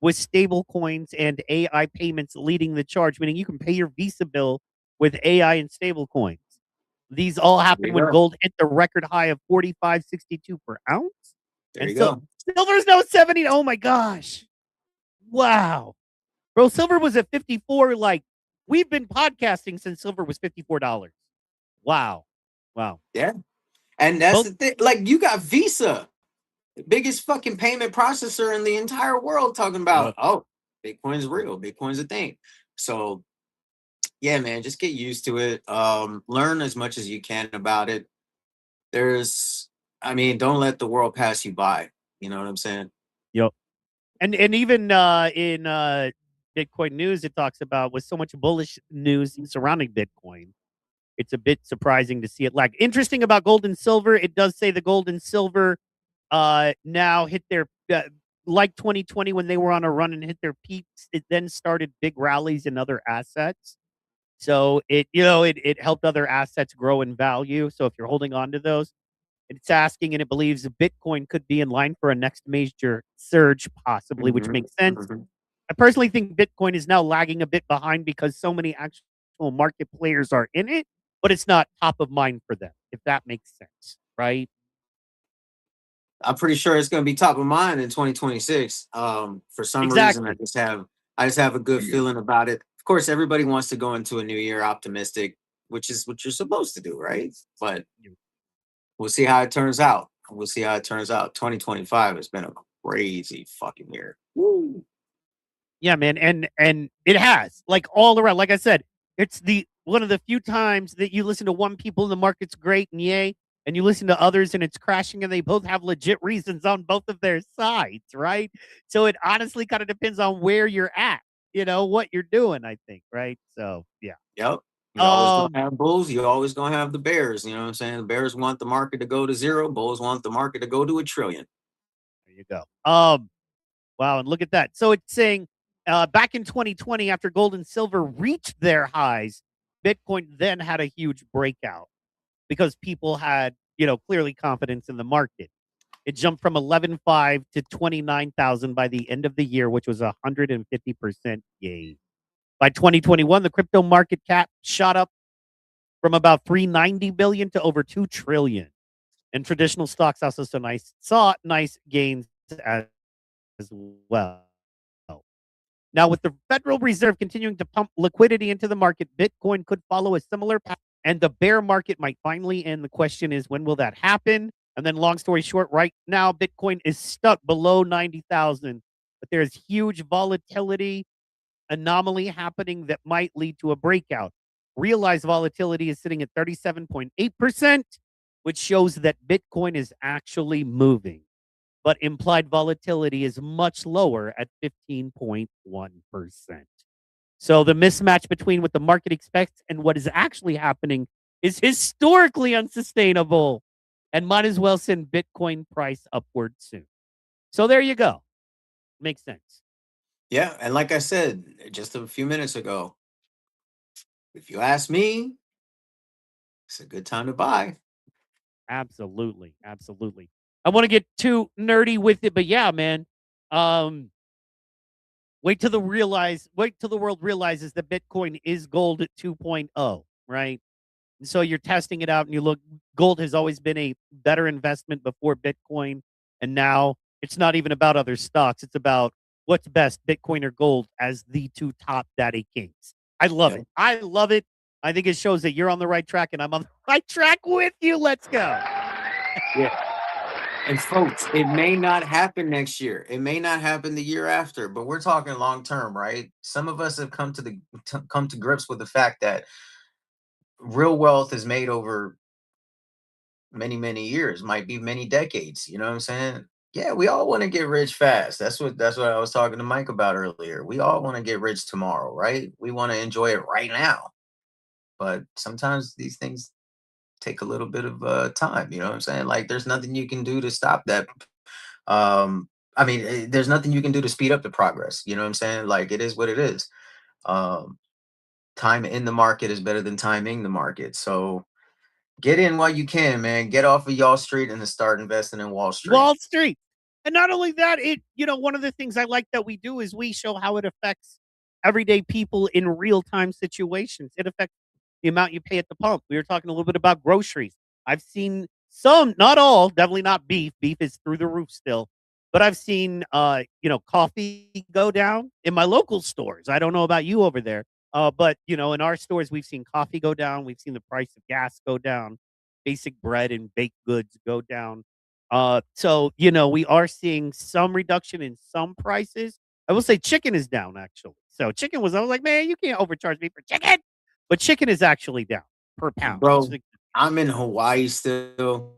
with stable coins and AI payments leading the charge, meaning you can pay your Visa bill with AI and stable coins. These all happened when gold hit the record high of 45.62 per ounce. There you go. Silver's now 70. Oh my gosh. Wow. Bro, silver was at 54. Like, we've been podcasting since silver was $54. Wow. Wow. Yeah. And that's the thing. Like, you got Visa, the biggest fucking payment processor in the entire world, talking about, oh, Bitcoin's real. Bitcoin's a thing. So, yeah, man, just get used to it. Learn as much as you can about it. Don't let the world pass you by. You know what I'm saying? Yep. And even in Bitcoin news, it talks about with so much bullish news surrounding Bitcoin, it's a bit surprising to see it lag. Interesting about gold and silver, it does say the gold and silver now hit their like 2020 when they were on a run and hit their peaks. It then started big rallies in other assets. So it helped other assets grow in value. So if you're holding on to those, it's asking and it believes Bitcoin could be in line for a next major surge, possibly, which makes sense. I personally think Bitcoin is now lagging a bit behind because so many actual market players are in it, but it's not top of mind for them, if that makes sense, right? I'm pretty sure it's going to be top of mind in 2026. For some reason, I just have a good feeling about it. Of course, everybody wants to go into a new year optimistic, which is what you're supposed to do, right? But we'll see how it turns out. 2025 has been a crazy fucking year. Woo. Yeah, man, and it has, like, all around. Like I said, it's the one of the few times that you listen to one people in the market's great and yay, and you listen to others and it's crashing, and they both have legit reasons on both of their sides, right? So it honestly kind of depends on where you're at, what you're doing, I think, right? So yeah. Yep. You always gonna have bulls, you always gonna have the bears. You know what I'm saying? The bears want the market to go to zero, bulls want the market to go to $1 trillion. There you go. Wow, and look at that. So it's saying back in 2020, after gold and silver reached their highs, Bitcoin then had a huge breakout because people had, clearly confidence in the market. It jumped from 11.5 to 29,000 by the end of the year, which was 150% gain. By 2021, the crypto market cap shot up from about 390 billion to over 2 trillion. And traditional stocks also saw nice gains as well. Now, with the Federal Reserve continuing to pump liquidity into the market, Bitcoin could follow a similar path, and the bear market might finally end. The question is, when will that happen? And then, long story short, right now, Bitcoin is stuck below 90,000, but there's huge volatility anomaly happening that might lead to a breakout. Realized volatility is sitting at 37.8%, which shows that Bitcoin is actually moving. But implied volatility is much lower at 15.1%. So the mismatch between what the market expects and what is actually happening is historically unsustainable and might as well send Bitcoin price upward soon. So there you go. Makes sense. Yeah, and like I said just a few minutes ago, if you ask me, it's a good time to buy. Absolutely. Absolutely. I want to get too nerdy with it, but yeah, man. Wait till the world realizes that Bitcoin is gold at 2.0, right? And so you're testing it out and you look, gold has always been a better investment before Bitcoin. And now it's not even about other stocks. It's about what's best, Bitcoin or gold, as the two top daddy kings. I love it. I love it. I think it shows that you're on the right track and I'm on the right track with you. Let's go. Yeah. And folks, it may not happen next year. It may not happen the year after, but we're talking long term, right? Some of us have come to grips with the fact that real wealth is made over many years, might be many decades. You know what I'm saying? Yeah, we all want to get rich fast. That's what I was talking to Mike about earlier. We all want to get rich tomorrow, right? We want to enjoy it right now. But sometimes these things take a little bit of time. You know what I'm saying? Like, there's nothing you can do to stop that. I mean, there's nothing you can do to speed up the progress. You know what I'm saying? Like, it is what it is. Um, Time in the market is better than timing the market. So get in while you can, man. Get off of Y'all Street and then start investing in Wall Street. Wall Street. And not only that, one of the things I like that we do is we show how it affects everyday people in real-time situations. It affects the amount you pay at the pump. We were talking a little bit about groceries. I've seen some, not all, definitely not beef. Beef is through the roof still. But I've seen coffee go down in my local stores. I don't know about you over there. But in our stores, we've seen coffee go down. We've seen the price of gas go down. Basic bread and baked goods go down. So we are seeing some reduction in some prices. I will say chicken is down actually. So I was like, man, you can't overcharge me for chicken. But chicken is actually down per pound. Bro, I'm in Hawaii still.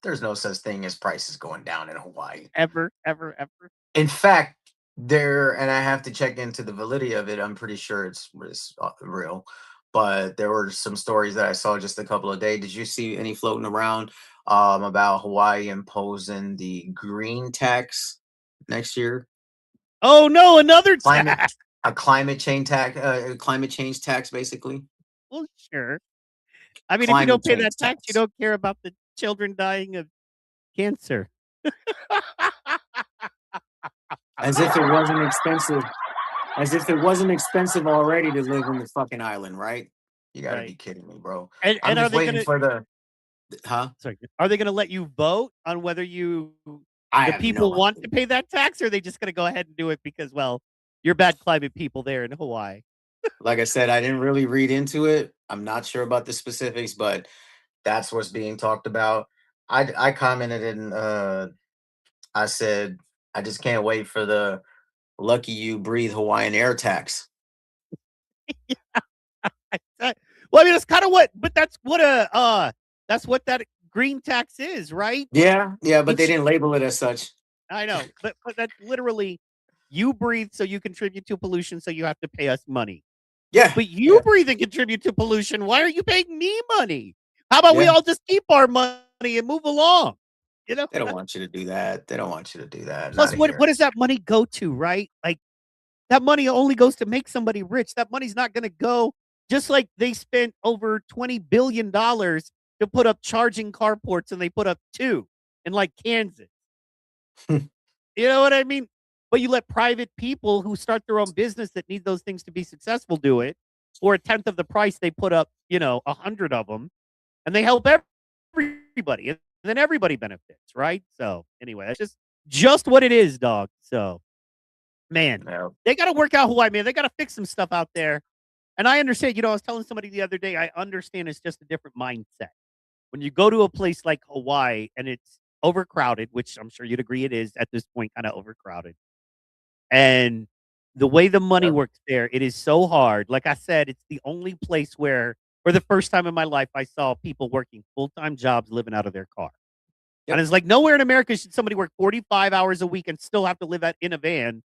There's no such thing as prices going down in Hawaii. Ever. In fact, and I have to check into the validity of it. I'm pretty sure it's real. But there were some stories that I saw just a couple of days. Did you see any floating around about Hawaii imposing the green tax next year? Oh no, another tax. A climate change tax, basically. Well, sure. I mean, if you don't pay that tax, you don't care about the children dying of cancer. As if it wasn't expensive. As if it wasn't expensive already to live in the fucking island, right? You gotta be kidding me, bro. And I'm just waiting for the Sorry. Are they gonna let you vote on whether the people want to pay that tax, or are they just gonna go ahead and do it because, well, you're bad climate people there in Hawaii? Like I said, I didn't really read into it. I'm not sure about the specifics, but that's what's being talked about. I commented and I said I just can't wait for the lucky you breathe Hawaiian air tax. Well, I mean, that's kind of that's what that green tax is, right? Yeah, but they didn't label it as such. I know, but that's literally you breathe, so you contribute to pollution, so you have to pay us money. Yeah, but you breathe and contribute to pollution. Why are you paying me money? How about we all just keep our money and move along? They don't want you to do that. They don't want you to do that. Plus, what does that money go to, right? Like, that money only goes to make somebody rich. That money's not going to go, just like they spent over $20 billion to put up charging carports, and they put up 2 in like Kansas. You know what I mean? But you let private people who start their own business that need those things to be successful do it. for a tenth of the price, they put up, 100 of them, and they help everybody, and then everybody benefits, right? So anyway, that's just what it is, dog. So, man, they got to work out Hawaii, man. They got to fix some stuff out there. And I understand, I was telling somebody the other day, I understand it's just a different mindset. When you go to a place like Hawaii and it's overcrowded, which I'm sure you'd agree it is at this point, kind of overcrowded. And the way the money works there, it is so hard. Like I said, it's the only place where, for the first time in my life, I saw people working full-time jobs living out of their car. And it's like nowhere in America should somebody work 45 hours a week and still have to live in a van,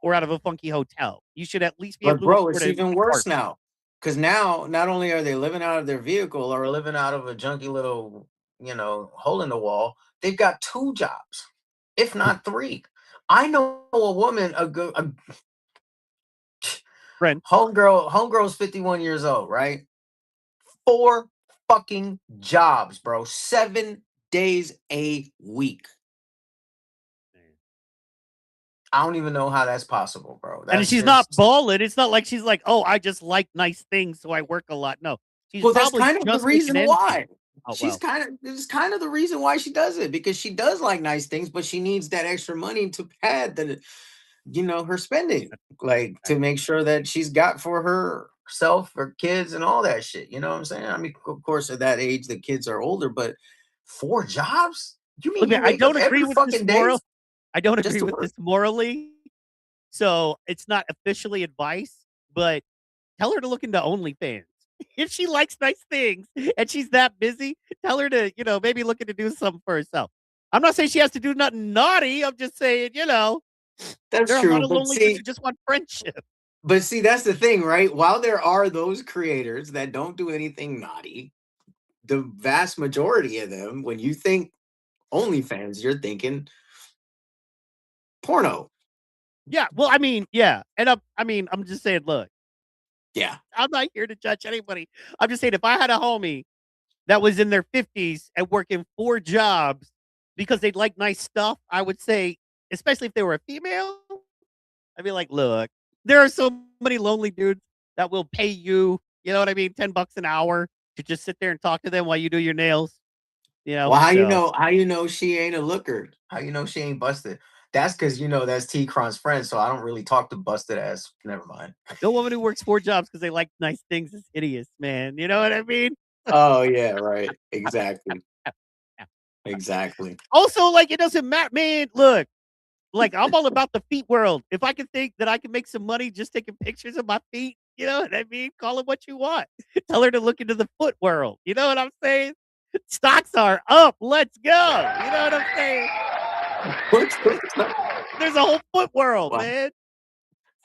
or out of a funky hotel. You should at least be able to. But bro, it's even worse now. Because now, not only are they living out of their vehicle or living out of a junky little, hole in the wall, they've got 2 jobs, if not 3. I know a woman, a friend, homegirl's 51 years old, right? 4 fucking jobs, bro. 7 days a week. I don't even know how that's possible, bro. And she's not balling. It's not like she's like, oh, I just like nice things, so I work a lot. No. Well, that's kind of the reason why. It's kind of the reason why she does it, because she does like nice things, but she needs that extra money to pad her spending, like to make sure that she's got for herself, her kids, and all that shit. You know what I'm saying? I mean, of course, at that age, the kids are older, but 4 jobs? You mean I don't agree with this moral? I don't agree with this morally. So it's not officially advice, but tell her to look into OnlyFans. If she likes nice things and she's that busy, tell her to, maybe look into doing something for herself. I'm not saying she has to do nothing naughty. I'm just saying, that's there are true. a lot of lonely kids who just want friendship. But see, that's the thing, right? While there are those creators that don't do anything naughty, the vast majority of them, when you think OnlyFans, you're thinking porno. Yeah, well, I mean, yeah. And I'm just saying, look. Yeah. I'm not here to judge anybody. I'm just saying, if I had a homie that was in their 50s and working 4 jobs because they'd like nice stuff, I would say, especially if they were a female, I'd be like, look, there are so many lonely dudes that will pay you, you know what I mean, $10 an hour to just sit there and talk to them while you do your nails. Well, how you know she ain't a looker? How you know she ain't busted? That's because that's T-Qron's friend, so I don't really talk to busted ass. Never mind. No woman who works 4 jobs because they like nice things is hideous, man. You know what I mean? Oh yeah, right. Exactly. Exactly. Also, like, it doesn't matter, man. Look, like, I'm all about the feet world. If I can think that I can make some money just taking pictures of my feet, you know what I mean? Call it what you want. Tell her to look into the foot world. You know what I'm saying? Stocks are up. Let's go. You know what I'm saying? There's a whole foot world, man.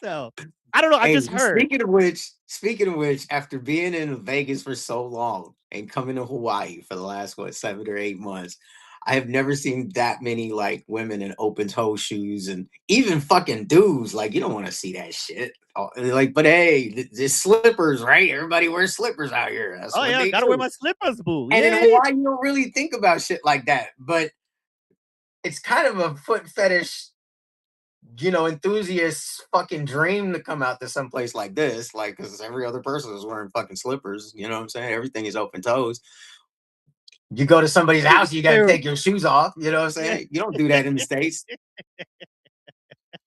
So I don't know. I just heard. Speaking of which, after being in Vegas for so long and coming to Hawaii for the last 7 or 8 months, I have never seen that many like women in open toe shoes, and even fucking dudes. Like, you don't want to see that shit. Like, but hey, there's slippers, right? Everybody wears slippers out here. That's gotta wear my slippers, boo. And in Hawaii, you don't really think about shit like that, but it's kind of a foot fetish, enthusiast fucking dream to come out to some place like this, like, because every other person is wearing fucking slippers. You know what I'm saying? Everything is open toes. You go to somebody's house, you got to take your shoes off. You know what I'm saying? You don't do that in the States.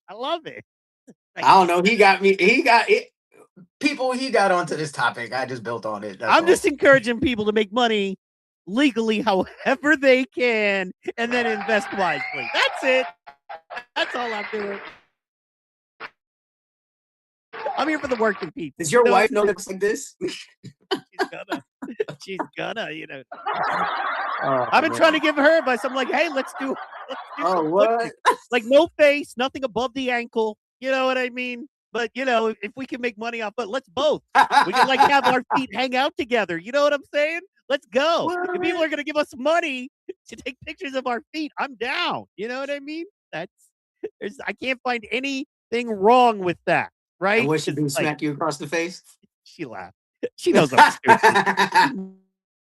I love it. I don't know. He got people he got onto this topic. I just built on it. I'm just encouraging people to make money legally however they can and then invest wisely. That's it. That's all I'm doing. I'm here for the working people. Does your wife know looks like this? She's gonna, I've been trying to give her advice. I'm like, hey, let's do what? Like, no face, nothing above the ankle. You know what I mean? But if we can make money off it, let's both. We can like have our feet hang out together. You know what I'm saying? Let's go. What? If people are gonna give us money to take pictures of our feet, I'm down. You know what I mean? I can't find anything wrong with that, right? And what should do? Smack you across the face? She laughed. She knows I'm stupid.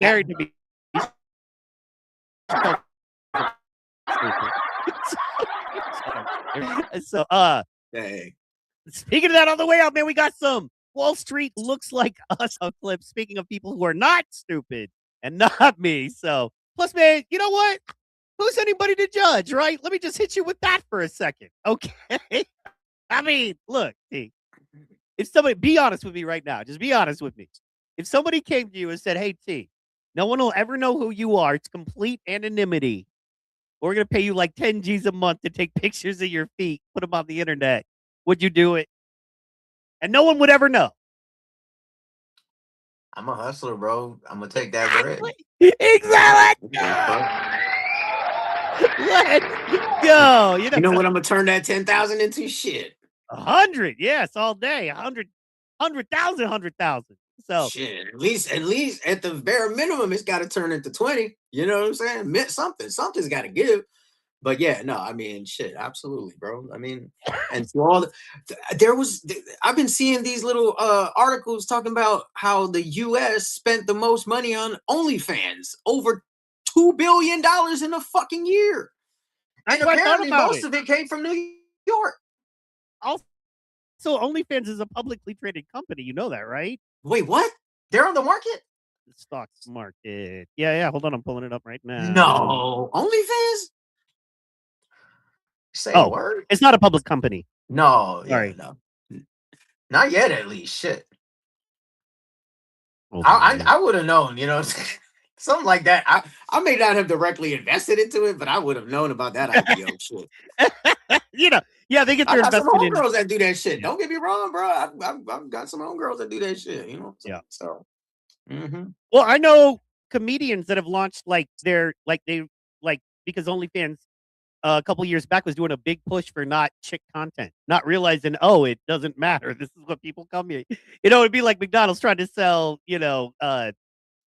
Married to me. So, hey. Speaking of that, on the way out, man, we got some Wall Street looks like us on Clip. Speaking of people who are not stupid and not me. So, plus, man, you know what? Who's anybody to judge, right? Let me just hit you with that for a second. Okay. I mean, look, T, if somebody, be honest with me right now. Just be honest with me. If somebody came to you and said, hey, T, no one will ever know who you are. It's complete anonymity. We're going to pay you like 10 G's a month to take pictures of your feet, put them on the internet. Would you do it? And no one would ever know. I'm a hustler, bro. I'm gonna take that bread. Exactly. Let's go. You know what? I'm gonna turn that 10,000 into shit. 100, yes, all day. 100,000. So shit, at least at the bare minimum, it's got to turn into 20. You know what I'm saying? Something's got to give. But yeah, no, I mean, shit, absolutely, bro. I mean, and for all I've been seeing these little articles talking about how the U.S. spent the most money on OnlyFans, over $2 billion in a fucking year, and apparently most of it came from New York. Also, OnlyFans is a publicly traded company. You know that, right? Wait, what? They're on the market? The stock market. Yeah. Hold on, I'm pulling it up right now. No, OnlyFans. Say a word. It's not a public company. No, sorry, no, not yet. At least, shit. I would have known, you know, something like that. I may not have directly invested into it, but I would have known about that IPO shit. You know, yeah, they get their investment in. Some homegirls that do that shit. Don't get me wrong, bro. I've got some homegirls that do that shit. You know. Yeah. So. Well, I know comedians that have launched because OnlyFans a couple years back was doing a big push for not chick content, not realizing, it doesn't matter. This is what people come here. You know, it'd be like McDonald's trying to sell,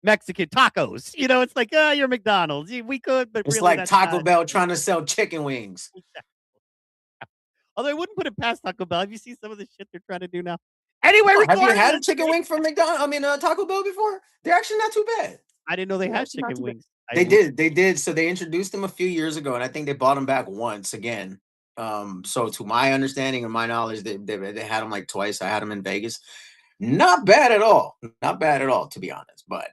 Mexican tacos. You know, it's like, you're McDonald's. We could, but it's really like Taco Bell trying to sell chicken wings. Although I wouldn't put it past Taco Bell. Have you seen some of the shit they're trying to do now? Anyway, have you had a chicken wing from Taco Bell before? They're actually not too bad. I didn't know they had chicken wings. They did. So they introduced them a few years ago, and I think they bought them back once again. So to my understanding and my knowledge, they had them like twice. I had them in Vegas. Not bad at all. Not bad at all, to be honest. But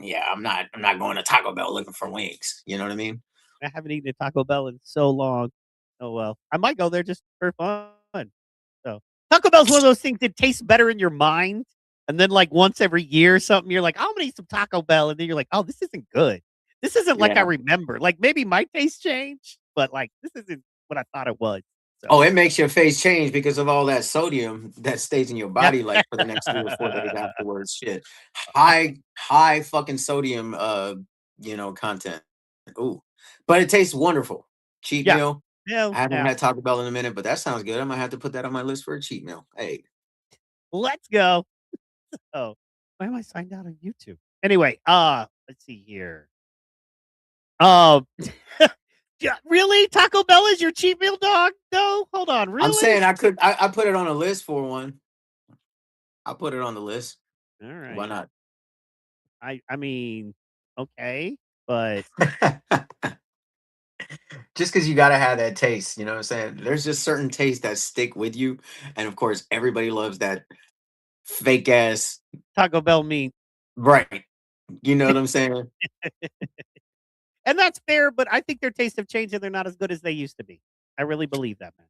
yeah, I'm not going to Taco Bell looking for wings. You know what I mean? I haven't eaten a Taco Bell in so long. Oh well, I might go there just for fun. So Taco Bell's one of those things that tastes better in your mind, and then like once every year or something, you're like, I'm gonna eat some Taco Bell, and then you're like, oh, this isn't good. This isn't like I remember. Like maybe my taste changed, but like this isn't what I thought it was. So. It makes your face change because of all that sodium that stays in your body, like for the next 3 or 4 days afterwards. Shit, high fucking sodium, content. Ooh, but it tastes wonderful. Cheat meal. Yeah, I haven't had Taco Bell in a minute, but that sounds good. I might have to put that on my list for a cheat meal. Hey, let's go. Oh, why am I signed out on YouTube? Anyway, let's see here. Really? Taco Bell is your cheat meal, dog? No, hold on. Really? I'm saying I put it on a list for one. I'll put it on the list. All right. Why not? I mean, okay, but just because you gotta have that taste, you know what I'm saying? There's just certain tastes that stick with you, and of course, everybody loves that fake ass Taco Bell meat. Right. You know what I'm saying? And that's fair, but I think their tastes have changed and they're not as good as they used to be. I really believe that, man.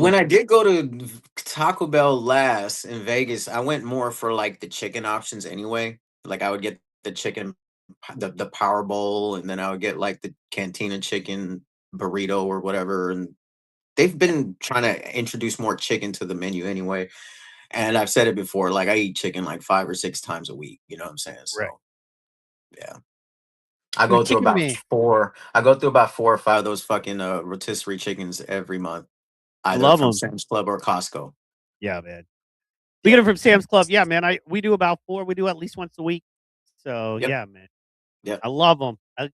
When I did go to Taco Bell last in Vegas, I went more for like the chicken options anyway. Like I would get the chicken, the Power Bowl, and then I would get like the Cantina chicken burrito or whatever. And they've been trying to introduce more chicken to the menu anyway. And I've said it before, like I eat chicken like 5 or 6 times a week. You know what I'm saying? So, yeah. I go through about 4. I go through about 4 or 5 of those fucking rotisserie chickens every month. Either from Sam's Club or Costco. Yeah, man. We get them from Sam's Club. Yeah, man. We do about 4. We do at least once a week. So yeah, man. Yeah, I love them. I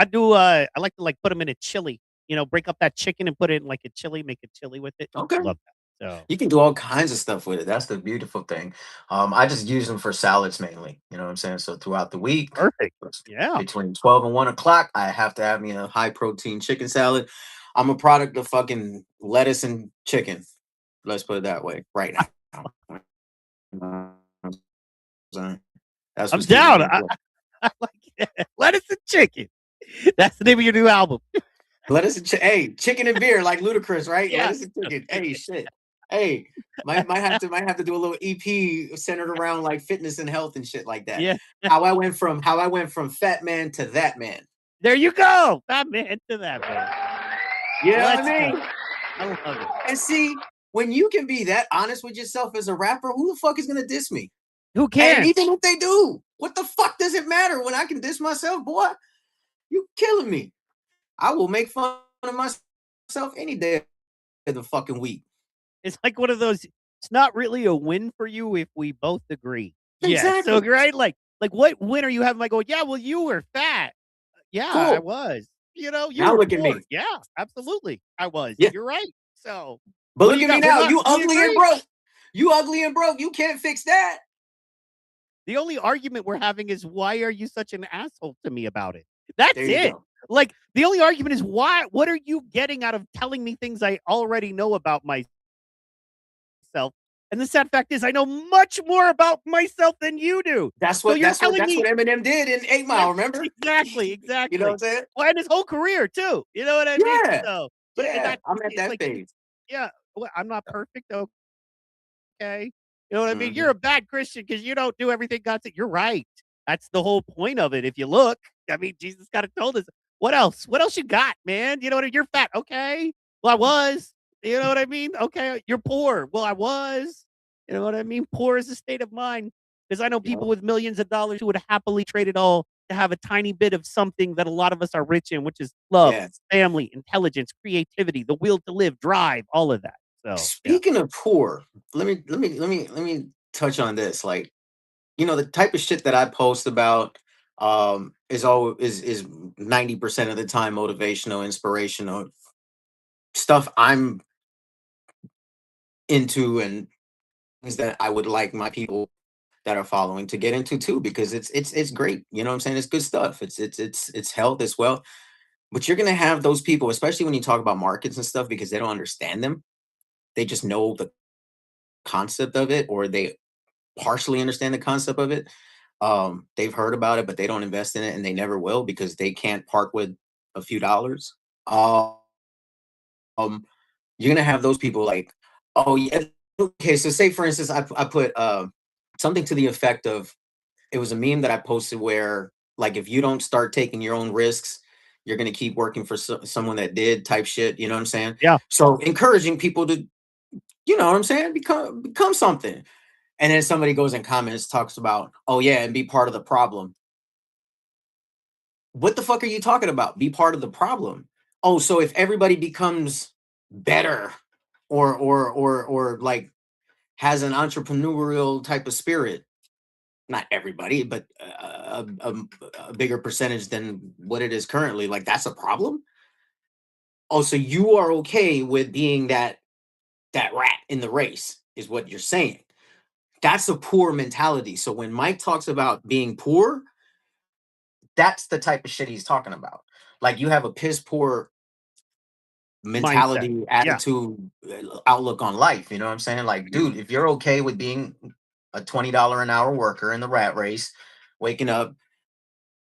do. I like to put them in a chili. You know, break up that chicken and put it in like a chili. Make a chili with it. Okay. Love that. So you can do all kinds of stuff with it. That's the beautiful thing. I just use them for salads mainly. You know what I'm saying? So throughout the week, perfect. Yeah. Between 12 and 1 o'clock, I have to have me a high protein chicken salad. I'm a product of fucking lettuce and chicken. Let's put it that way right now. That's I'm what's keeping down. me afloat. I like it. Lettuce and chicken. That's the name of your new album. Lettuce and hey, chicken and beer, like Ludacris, right? Yeah. Lettuce and chicken. Hey, shit. Hey, might have to do a little EP centered around like fitness and health and shit like that. Yeah. How I went from fat man to that man. There you go. That man to that man. You know Let's what I mean? go. I love it. And see, when you can be that honest with yourself as a rapper, who the fuck is gonna diss me? Who And cares? even if they do, what the fuck does it matter when I can diss myself, boy? You killing me. I will make fun of myself any day of the fucking week. It's like one of those. It's not really a win for you if we both agree. Exactly. Yeah. So right, like what win are you having? Like, go, yeah. Well, you were fat. Yeah, Cool. I was. You know, you Now were look at poor. me. Yeah, absolutely, I was. Yeah. You're right. So, But what look do at me you got? now. You We ugly and agree. broke. You ugly and broke. You can't fix that. The only argument we're having is why are you such an asshole to me about it? That's There you it. go. Like the only argument is why. What are you getting out of telling me things I already know about myself? And the sad fact is, I know much more about myself than you do. That's So what you're that's what telling that's me what Eminem did in 8 Mile, remember? exactly. You know what I'm saying? Well, and his whole career too. You know what I mean? Yeah. So, but Yeah. I'm at it's that like, phase. yeah, well, I'm not perfect. Okay. You know what I mean? Mhm. You're a bad Christian because you don't do everything God said. You're right. That's the whole point of it. If you look, I mean, Jesus kind of told us. What else? What else you got, man? You know what I mean? You're fat. Okay. Well, I was. You know what I mean? Okay. You're poor. Well, I was. You know what I mean? Poor is a state of mind. Because I know people with millions of dollars who would happily trade it all to have a tiny bit of something that a lot of us are rich in, which is love, Yeah. family, intelligence, creativity, the will to live, drive, all of that. So yeah. Speaking of poor, let me touch on this. Like, you know, the type of shit that I post about is 90% of the time motivational, inspirational stuff I'm into, and things that I would like my people that are following to get into too, because it's great. You know what I'm saying? It's good stuff. It's health as well. But you're gonna have those people, especially when you talk about markets and stuff, because they don't understand them. They just know the concept of it, or they partially understand the concept of it. They've heard about it, but they don't invest in it, and they never will because they can't part with a few dollars. Um, you're gonna have those people like, oh yeah, okay. So say for instance, I put something to the effect of, it was a meme that I posted where, like, if you don't start taking your own risks, you're gonna keep working for someone that did, type shit. You know what I'm saying? Yeah. So encouraging people to, you know what I'm saying, become something. And then somebody goes in comments, talks about, oh yeah, and be part of the problem. What the fuck are you talking about? Be part of the problem. Oh, so if everybody becomes better, or like has an entrepreneurial type of spirit, not everybody, but a bigger percentage than what it is currently, like that's a problem. Oh, so you are okay with being that rat in the race, is what you're saying. That's a poor mentality. So when Mike talks about being poor, that's the type of shit he's talking about. Like, you have a piss poor mentality, Mindset. Yeah. attitude, outlook on life. You know what I'm saying? Like, dude, if you're okay with being a $20 an hour worker in the rat race, waking up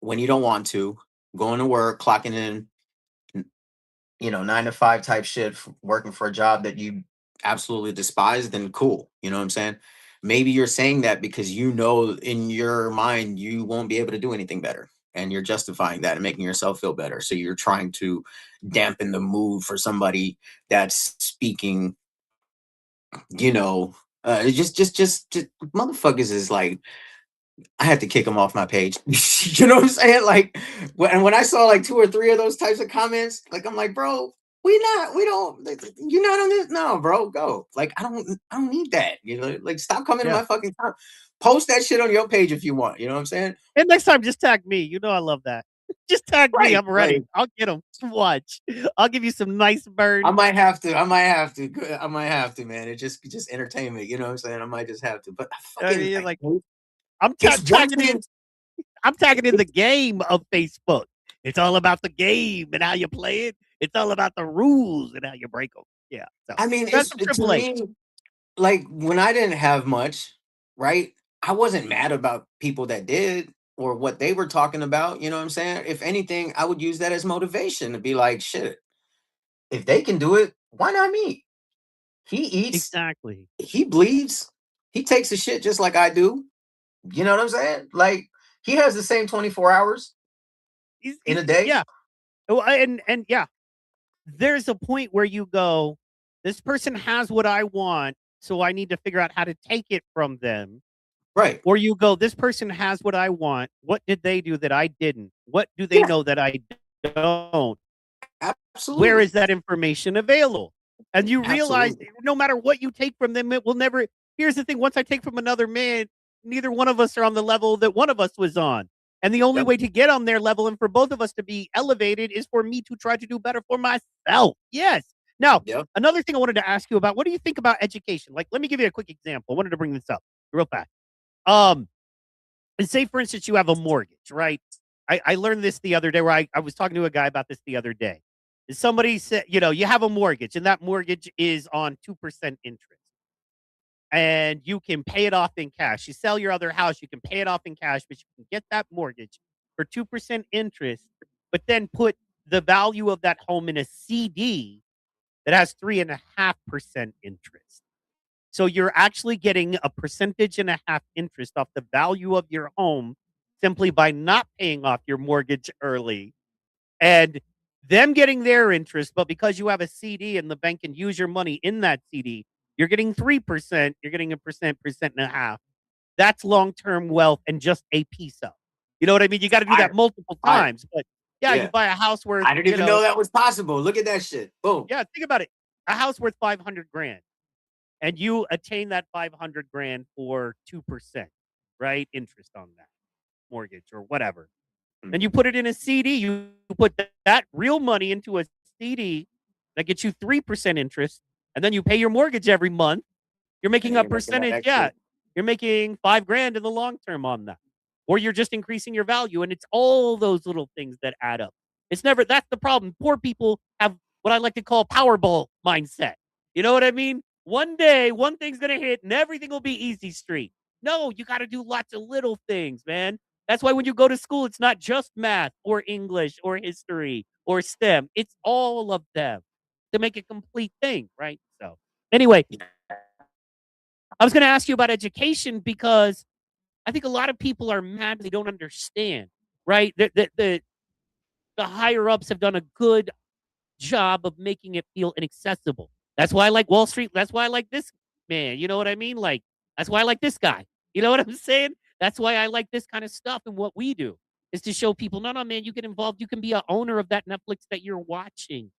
when you don't want to, going to work, clocking in, you know, 9 to 5 type shit, working for a job that you absolutely despise, then cool. You know what I'm saying? Maybe you're saying that because you know in your mind you won't be able to do anything better, and you're justifying that and making yourself feel better. So you're trying to dampen the mood for somebody that's speaking, you know, just motherfuckers is like, I had to kick him off my page. You know what I'm saying? Like, when I saw like 2 or 3 of those types of comments, like, I'm like, bro, we don't, you're not on this. No, bro, go. Like, I don't need that. You know, like, stop coming to Yeah. my fucking time. Post that shit on your page if you want. You know what I'm saying? And next time, just tag me. You know I love that. Just tag me. Right, I'm ready. right. I'll get them. Watch. I'll give you some nice burn. I might have to, man. It just entertainment. You know what I'm saying? I might just have to. But I fucking, mean, like, I'm it's one tagging in. thing. I'm tagging in the game of Facebook. It's all about the game and how you play it. It's all about the rules and how you break them. Yeah. So I mean, that's it's some to Triple H. me, like, when I didn't have much, right? I wasn't mad about people that did or what they were talking about. You know what I'm saying? If anything, I would use that as motivation to be like, shit, if they can do it, why not me? He eats, Exactly. he bleeds, he takes a shit just like I do. You know what I'm saying? Like, he has the same 24 hours in a day. Yeah. Oh, and yeah, there's a point where you go, this person has what I want, so I need to figure out how to take it from them. Right. Or you go, this person has what I want. What did they do that I didn't? What do they Yeah. know that I don't? Absolutely. Where is that information available? And you realize Absolutely. no matter what you take from them, it will never. Here's the thing: once I take from another man, neither one of us are on the level that one of us was on. And the only Yep. way to get on their level and for both of us to be elevated is for me to try to do better for myself. Yes. Now, Yep. another thing I wanted to ask you about: what do you think about education? Like, let me give you a quick example. I wanted to bring this up real fast. And say, for instance, you have a mortgage, right? I learned this the other day where I was talking to a guy about this the other day. And somebody said, you have a mortgage and that mortgage is on 2% interest and you can pay it off in cash. You sell your other house, you can pay it off in cash, but you can get that mortgage for 2% interest, but then put the value of that home in a CD that has 3.5% interest. So you're actually getting a percentage and a half interest off the value of your home simply by not paying off your mortgage early and them getting their interest. But because you have a CD and the bank can use your money in that CD, you're getting 3%, you're getting a percent and a half. That's long-term wealth and just a piece of. You know what I mean? You got to do that multiple times. But yeah, you Yeah. buy a house worth, I didn't even know that was possible. Look at that shit. Boom. yeah, think about it. A house worth 500 grand. And you attain that 500 grand for 2%, right? Interest on that mortgage or whatever. And you put it in a CD, you put that real money into a CD that gets you 3% interest, and then you pay your mortgage every month. You're making And a you're making that percentage. extra. Yeah. You're making 5 grand in the long term on that. Or you're just increasing your value. And it's all those little things that add up. It's never, that's the problem. Poor people have what I like to call Powerball mindset. You know what I mean? One day, one thing's going to hit and everything will be easy street. No, you got to do lots of little things, man. That's why when you go to school, it's not just math or English or history or STEM. It's all of them to make a complete thing, right? So, anyway, I was going to ask you about education because I think a lot of people are mad they don't understand, right? The higher ups have done a good job of making it feel inaccessible. That's why I like Wall Street. That's why I like this man. You know what I mean? Like, that's why I like this guy. You know what I'm saying? That's why I like this kind of stuff. And what we do is to show people, no, man, you get involved. You can be an owner of that Netflix that you're watching.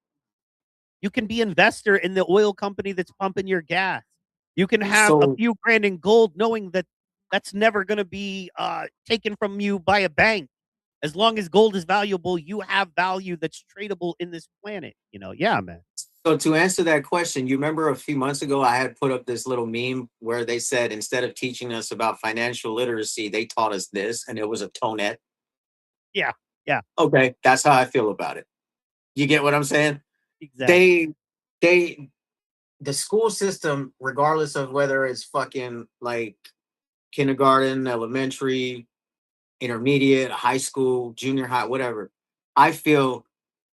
You can be investor in the oil company that's pumping your gas. You can have a few grand in gold knowing that that's never going to be taken from you by a bank. As long as gold is valuable, you have value that's tradable in this planet. Yeah, man. So to answer that question, you remember a few months ago, I had put up this little meme where they said, instead of teaching us about financial literacy, they taught us this, and it was a tonette. Yeah. Yeah. Okay. That's how I feel about it. You get what I'm saying? Exactly. The school system, regardless of whether it's fucking like kindergarten, elementary, intermediate, high school, junior high, whatever, I feel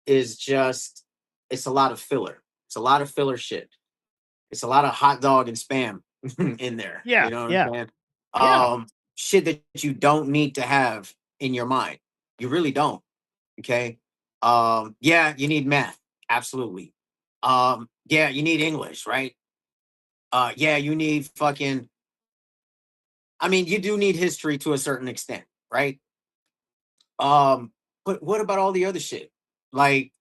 is just, it's a lot of filler. It's a lot of filler shit. It's a lot of hot dog and spam in there. Yeah. You know what Yeah. I'm saying? Yeah. Shit that you don't need to have in your mind. You really don't. Okay. Yeah, you need math. Absolutely. Yeah, you need English, right? Yeah, you need fucking, I mean, you do need history to a certain extent, right? But what about all the other shit? Like,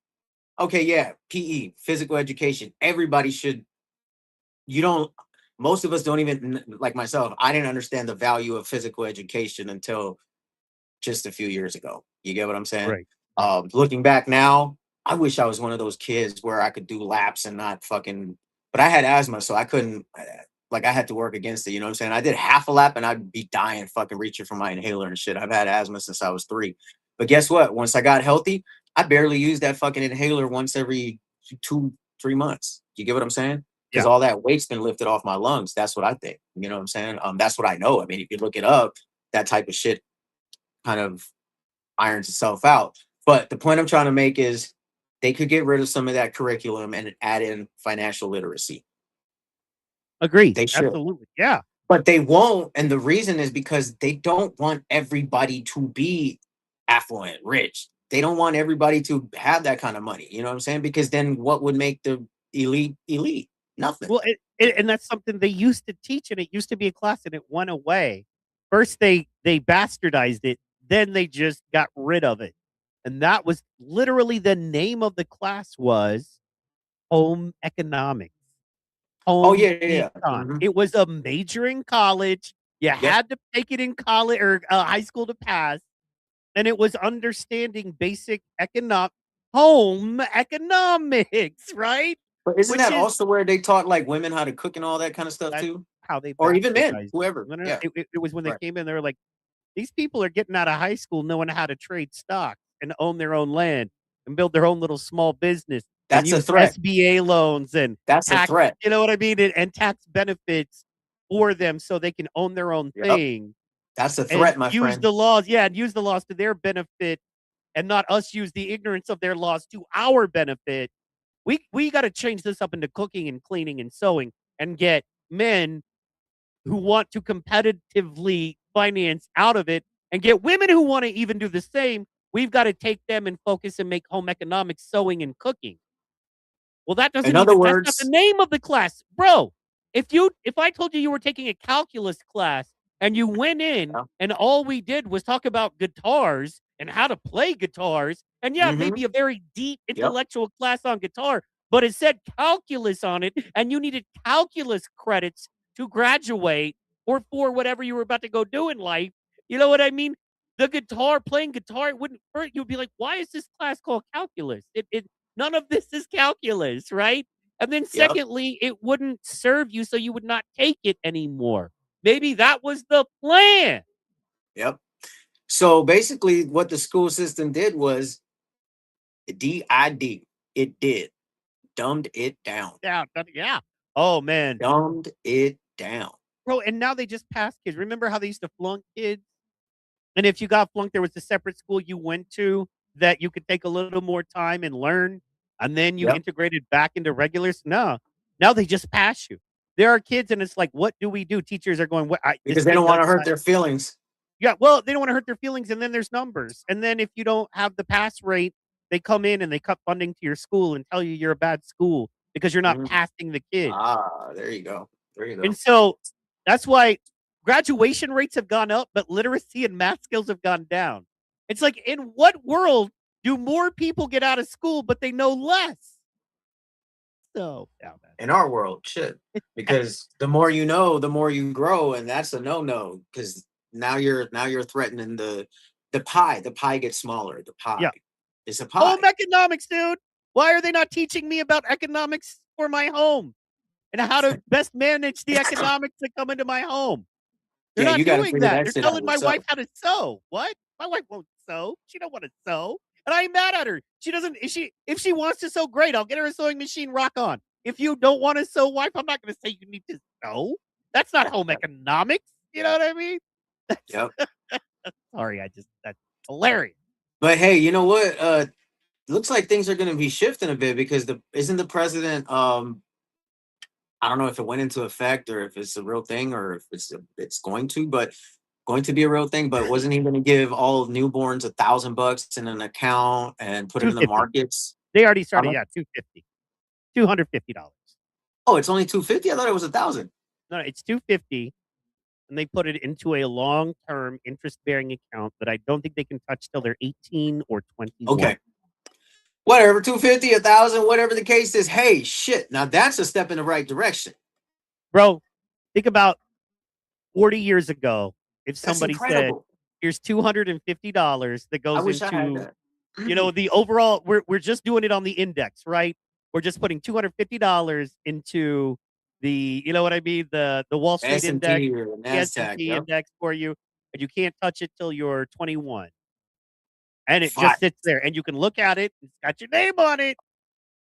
okay, yeah, PE, physical education. Everybody should, you don't, most of us don't even, like myself, I didn't understand the value of physical education until just a few years ago. You get what I'm saying? Right. Looking back now, I wish I was one of those kids where I could do laps and not fucking, but I had asthma, so I couldn't, like, I had to work against it. You know what I'm saying? I did half a lap and I'd be dying, fucking reaching for my inhaler and shit. I've had asthma since I was 3. But guess what? Once I got healthy, I barely used that fucking inhaler once every 2-3 months. You get what I'm saying? because all that weight's been lifted off my lungs. That's what I think. You know what I'm saying? That's what I know. I mean, if you look it up, that type of shit kind of irons itself out. But the point I'm trying to make is they could get rid of some of that curriculum and add in financial literacy. Agreed. They should. Absolutely. Yeah. But they won't. And the reason is because they don't want everybody to be affluent, rich. They don't want everybody to have that kind of money. You know what I'm saying? Because then what would make the elite elite? Nothing. Well, and that's something they used to teach, and it used to be a class, and it went away. First, they bastardized it, then they just got rid of it, and that was literally the name of the class was home economics. Oh Home yeah, yeah, yeah. econ. Mhm. It was a major in college. You had to take it in college or high school to pass, and it was understanding basic home economics, right? But isn't Which that is also where they taught like women how to cook and all that kind of stuff that's too? how they Or even men, bastardized it. whoever. No, no, no. Yeah. It was when they Right. came in, they were like, these people are getting out of high school knowing how to trade stock and own their own land and build their own little small business and That's a use threat. SBA loans and That's a tax, threat. you know what I mean? And tax benefits for them so they can own their own Yep. thing That's a and threat, my use friend. the laws. Yeah, and use the laws to their benefit and not us use the ignorance of their laws to our benefit. We got to change this up into cooking and cleaning and sewing and get men who want to competitively finance out of it and get women who want to even do the same. We've got to take them and focus and make home economics, sewing, and cooking. Well, that doesn't In other even, that's not the words, name of the class. Bro, if I told you you were taking a calculus class and you went in yeah. and all we did was talk about guitars and how to play guitars, and yeah, Mhm. maybe a very deep Yep. intellectual class on guitar, but it said calculus on it, and you needed calculus credits to graduate or for whatever you were about to go do in life. You know what I mean? Playing guitar, it wouldn't hurt. You'd be like, why is this class called calculus? None of this is calculus, right? And then Yep. secondly, it wouldn't serve you, so you would not take it anymore. Maybe that was the plan. Yep. So basically, what the school system did was DID. It did. Dumbed it down. Yeah. Oh man, Dumbed it down. bro. And now they just pass kids. Remember how they used to flunk kids? And if you got flunked, there was a separate school you went to that you could take a little more time and learn, and then you Yep. integrated back into regulars. No, now they just pass you. There are kids, and it's like, what do we do? Teachers are going, "What?" This Because they kid don't want to does hurt not. their feelings. Yeah, well, they don't want to hurt their feelings, and then there's numbers, and then if you don't have the pass rate, they come in and they cut funding to your school and tell you you're a bad school because you're not Mhm. passing the kid. There you go. There you go. And so that's why graduation rates have gone up, but literacy and math skills have gone down. It's like, in what world do more people get out of school, but they know less? So, yeah, man. In our world, shit. Because the more you know, the more you grow, and that's a no-no. Because now you're threatening the pie. The pie gets smaller. The pie. Yeah. It's a pie. Home economics, dude. Why are they not teaching me about economics for my home and how to best manage the economics that come into my home? They're Yeah, not you got to doing figure that. that They're shit out telling my yourself. wife how to sew. What? My wife won't sew. She don't want to sew. And I'm mad at her. She doesn't, if she wants to sew, great. I'll get her a sewing machine, rock on. If you don't want to sew, wife, I'm not going to say you need to sew. That's not home economics. You know what I mean? Yep. Sorry, that's hilarious. But hey, you know what? Looks like things are going to be shifting a bit because isn't the president I don't know if it went into effect or if it's a real thing or if it's going to be a real thing, but wasn't he going to give all newborns $1,000 in an account and put it in the 250. markets? They already started, much? yeah, $250. Oh, it's only 250. I thought it was 1,000. No, it's $250, and they put it into a long-term interest-bearing account that I don't think they can touch till they're 18 or 21. Okay. Whatever, 250, 1,000, whatever the case is. Hey, shit. Now that's a step in the right direction. Bro, think about 40 years ago, if That's somebody said, incredible. here's $250 that I goes wish I had into, that. the overall, we're just doing it on the index, right? We're just putting $250 into the, you know what I mean? The Wall Street index, S&P or the NASDAQ. S&P Yep. index for you, and you can't touch it till you're 21. And it Fine. just sits there, and you can look at it. It's got your name on it.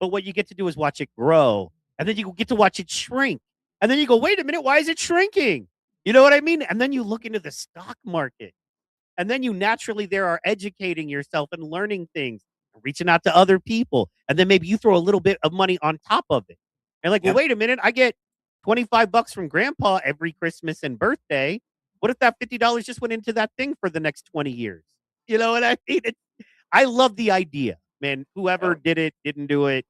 But what you get to do is watch it grow and then you get to watch it shrink. And then you go, wait a minute, why is it shrinking? You know what I mean? And then you look into the stock market. And then you naturally there are educating yourself and learning things, reaching out to other people. And then maybe you throw a little bit of money on top of it. And like, well, wait a minute, I get $25 from grandpa every Christmas and birthday. What if that $50 just went into that thing for the next 20 years? You know what I mean? I love the idea, man. Whoever did it, didn't do it.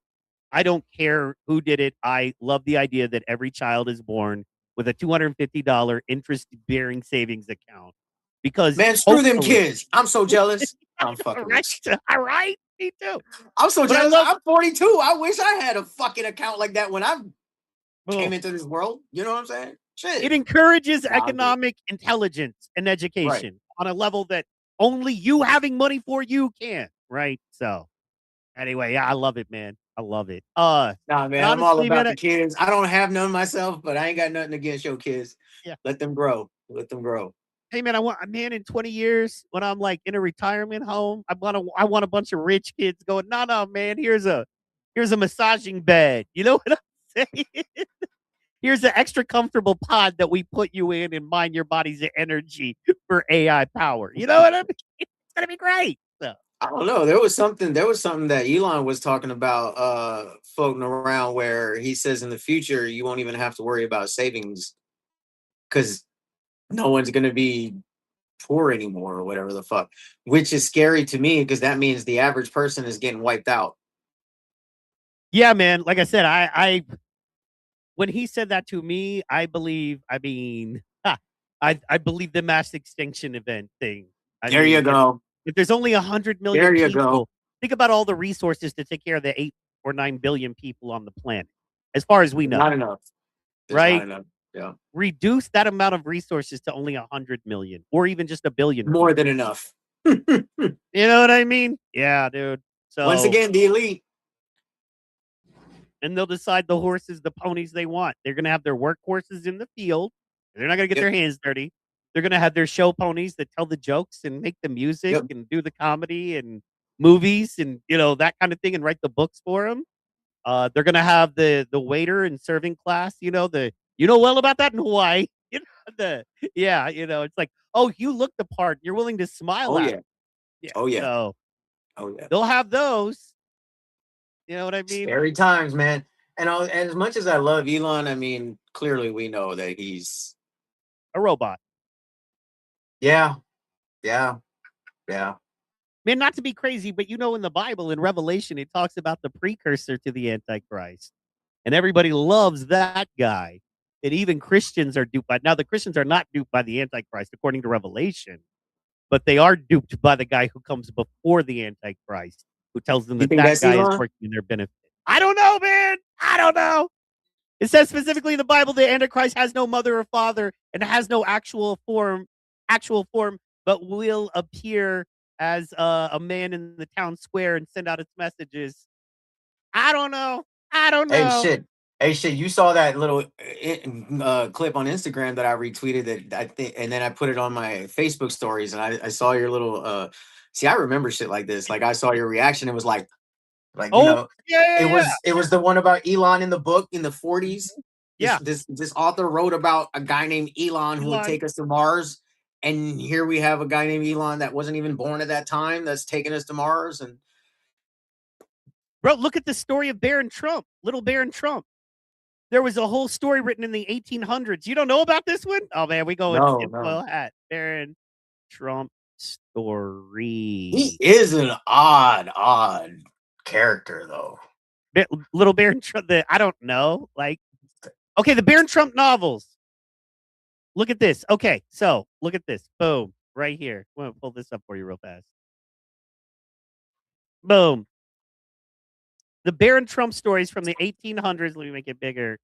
I don't care who did it. I love the idea that every child is born with a $250 interest-bearing savings account. Because Man, screw them kids. I'm so jealous. I'm fucking right, all right, me too. I'm so But I jealous. love- I'm 42. I wish I had a fucking account like that when I came into this world. You know what I'm saying? Shit. It encourages Nah, I'm good. economic intelligence and education on a level that only you having money for you can, right? So anyway, yeah, I love it, man. I love it. Nah, man, I'm all honestly, about man, the kids. I don't have none myself, but I ain't got nothing against your kids. Yeah. Let them grow. Let them grow. hey man, I want a man in 20 years when I'm like in a retirement home. I want a bunch of rich kids going, no, man, here's a massaging bed. You know what I'm saying? Here's an extra comfortable pod that we put you in and mine your body's energy for AI power. You know what I mean? It's gonna be great. So. I don't know. There was something that Elon was talking about floating around where he says in the future you won't even have to worry about savings because no one's gonna be poor anymore or whatever the fuck. Which is scary to me because that means the average person is getting wiped out. Yeah, man. Like I said, I when he said that to me, I believe I believe the mass extinction event thing. There you go. If there's only 100 million There you people, go. think about all the resources to take care of the 8 or 9 billion people on the planet, as far as we know. Not enough. It's right? Not enough. Yeah. Reduce that amount of resources to only 100 million or even just a billion. More than enough. You know what I mean? Yeah, dude. So Once again, the elite. And they'll decide the horses, the ponies they want. They're going to have their workhorses in the field. They're not going to get their hands dirty. They're going to have their show ponies that tell the jokes and make the music and do the comedy and movies and, you know, that kind of thing and write the books for them. They're going to have the waiter and serving class, you know, well about that in Hawaii. You know, it's like, oh, you look the part. You're willing to smile at it. Yeah. Oh, yeah. So, oh, yeah. They'll have those. You know what I mean? Scary times, man. And as much as I love Elon, I mean, clearly we know that he's a robot. Yeah. Man, not to be crazy, but you know, in the Bible, in Revelation, it talks about the precursor to the Antichrist. And everybody loves that guy. And even Christians are duped by. Now, the Christians are not duped by the Antichrist, according to Revelation. But they are duped by the guy who comes before the Antichrist, who tells them that guy is working in their benefit. I don't know, man. I don't know. It says specifically in the Bible the Antichrist has no mother or father and has no actual form, but will appear as a man in the town square and send out its messages. I don't know. Hey, shit. You saw that little clip on Instagram that I retweeted that I think, and then I put it on my Facebook stories, and I saw your little. See, I remember shit like this. Like I saw your reaction. It was like you know, it was the one about Elon in the book in the 40s. Yeah, this author wrote about a guy named Elon who would take us to Mars, and here we have a guy named Elon that wasn't even born at that time that's taking us to Mars. And bro, look at the story of Baron Trump, little Baron Trump. There was a whole story written in the 1800s. You don't know about this one? Oh man, we go in hat. Baron Trump story. He is an odd character, though. Little Baron Trump. I don't know. Like, okay, the Baron Trump novels. Look at this. Okay, so look at this. Boom, right here. I'm gonna pull this up for you real fast. Boom. The Baron Trump stories from the 1800s. Let me make it bigger.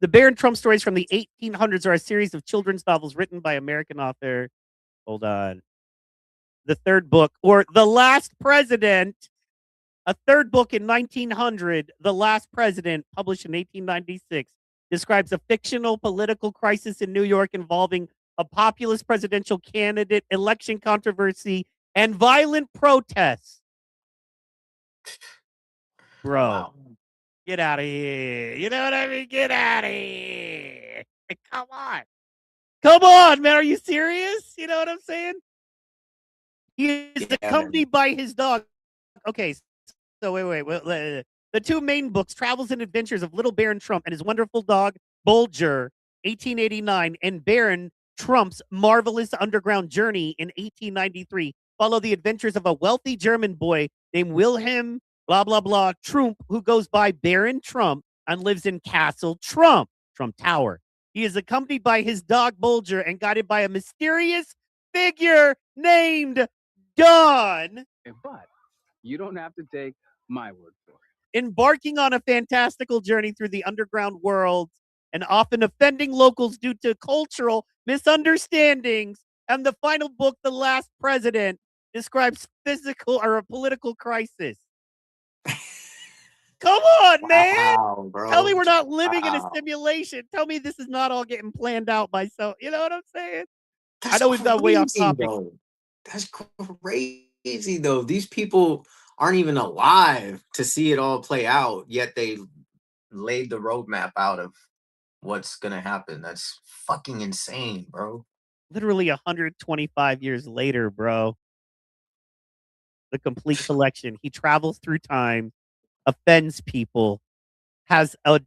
The Baron Trump stories from the 1800s are a series of children's novels written by American author. Hold on. The third book, or The Last President. A third book in 1900, The Last President, published in 1896, describes a fictional political crisis in New York involving a populist presidential candidate, election controversy, and violent protests. Bro. Wow. Get out of here. You know what I mean? Get out of here. Come on. Come on, man. Are you serious? You know what I'm saying? He is Yeah, accompanied by his dog. Okay, so wait. The two main books, Travels and Adventures of Little Baron Trump and his wonderful dog, Bulger, 1889, and Baron Trump's Marvelous Underground Journey in 1893, follow the adventures of a wealthy German boy named Wilhelm, blah, blah, blah, Trump, who goes by Baron Trump and lives in Castle Trump Tower. He is accompanied by his dog, Bulger, and guided by a mysterious figure named Don. But you don't have to take my word for it. Embarking on a fantastical journey through the underground world and often offending locals due to cultural misunderstandings. And the final book, The Last President, describes physical or a political crisis. Come on, man. Wow, bro. Tell me we're not living in a Wow. simulation. Tell me this is not all getting planned out by so. You know what I'm saying? That's I know we've got way off crazy, topic. though. That's crazy, though. These people aren't even alive to see it all play out, yet they laid the roadmap out of what's gonna happen. That's fucking insane, bro. Literally 125 years later, bro. The complete collection. He travels through time, offends people, has a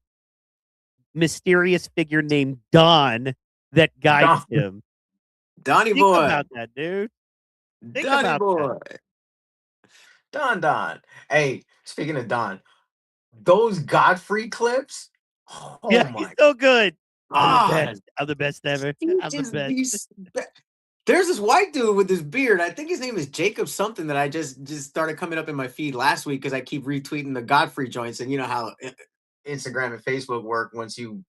mysterious figure named Don that guides Don. him. Donnie Think boy. about that, dude. Think Donnie about boy. Don. Hey, speaking of Don, those Godfrey clips. Oh Yeah, he's my so good. I'm the god. best. I'm the best ever. He I'm the just best. be There's this white dude with this beard. I think his name is Jacob something that I just started coming up in my feed last week because I keep retweeting the Godfrey joints, and you know how Instagram and Facebook work. Once you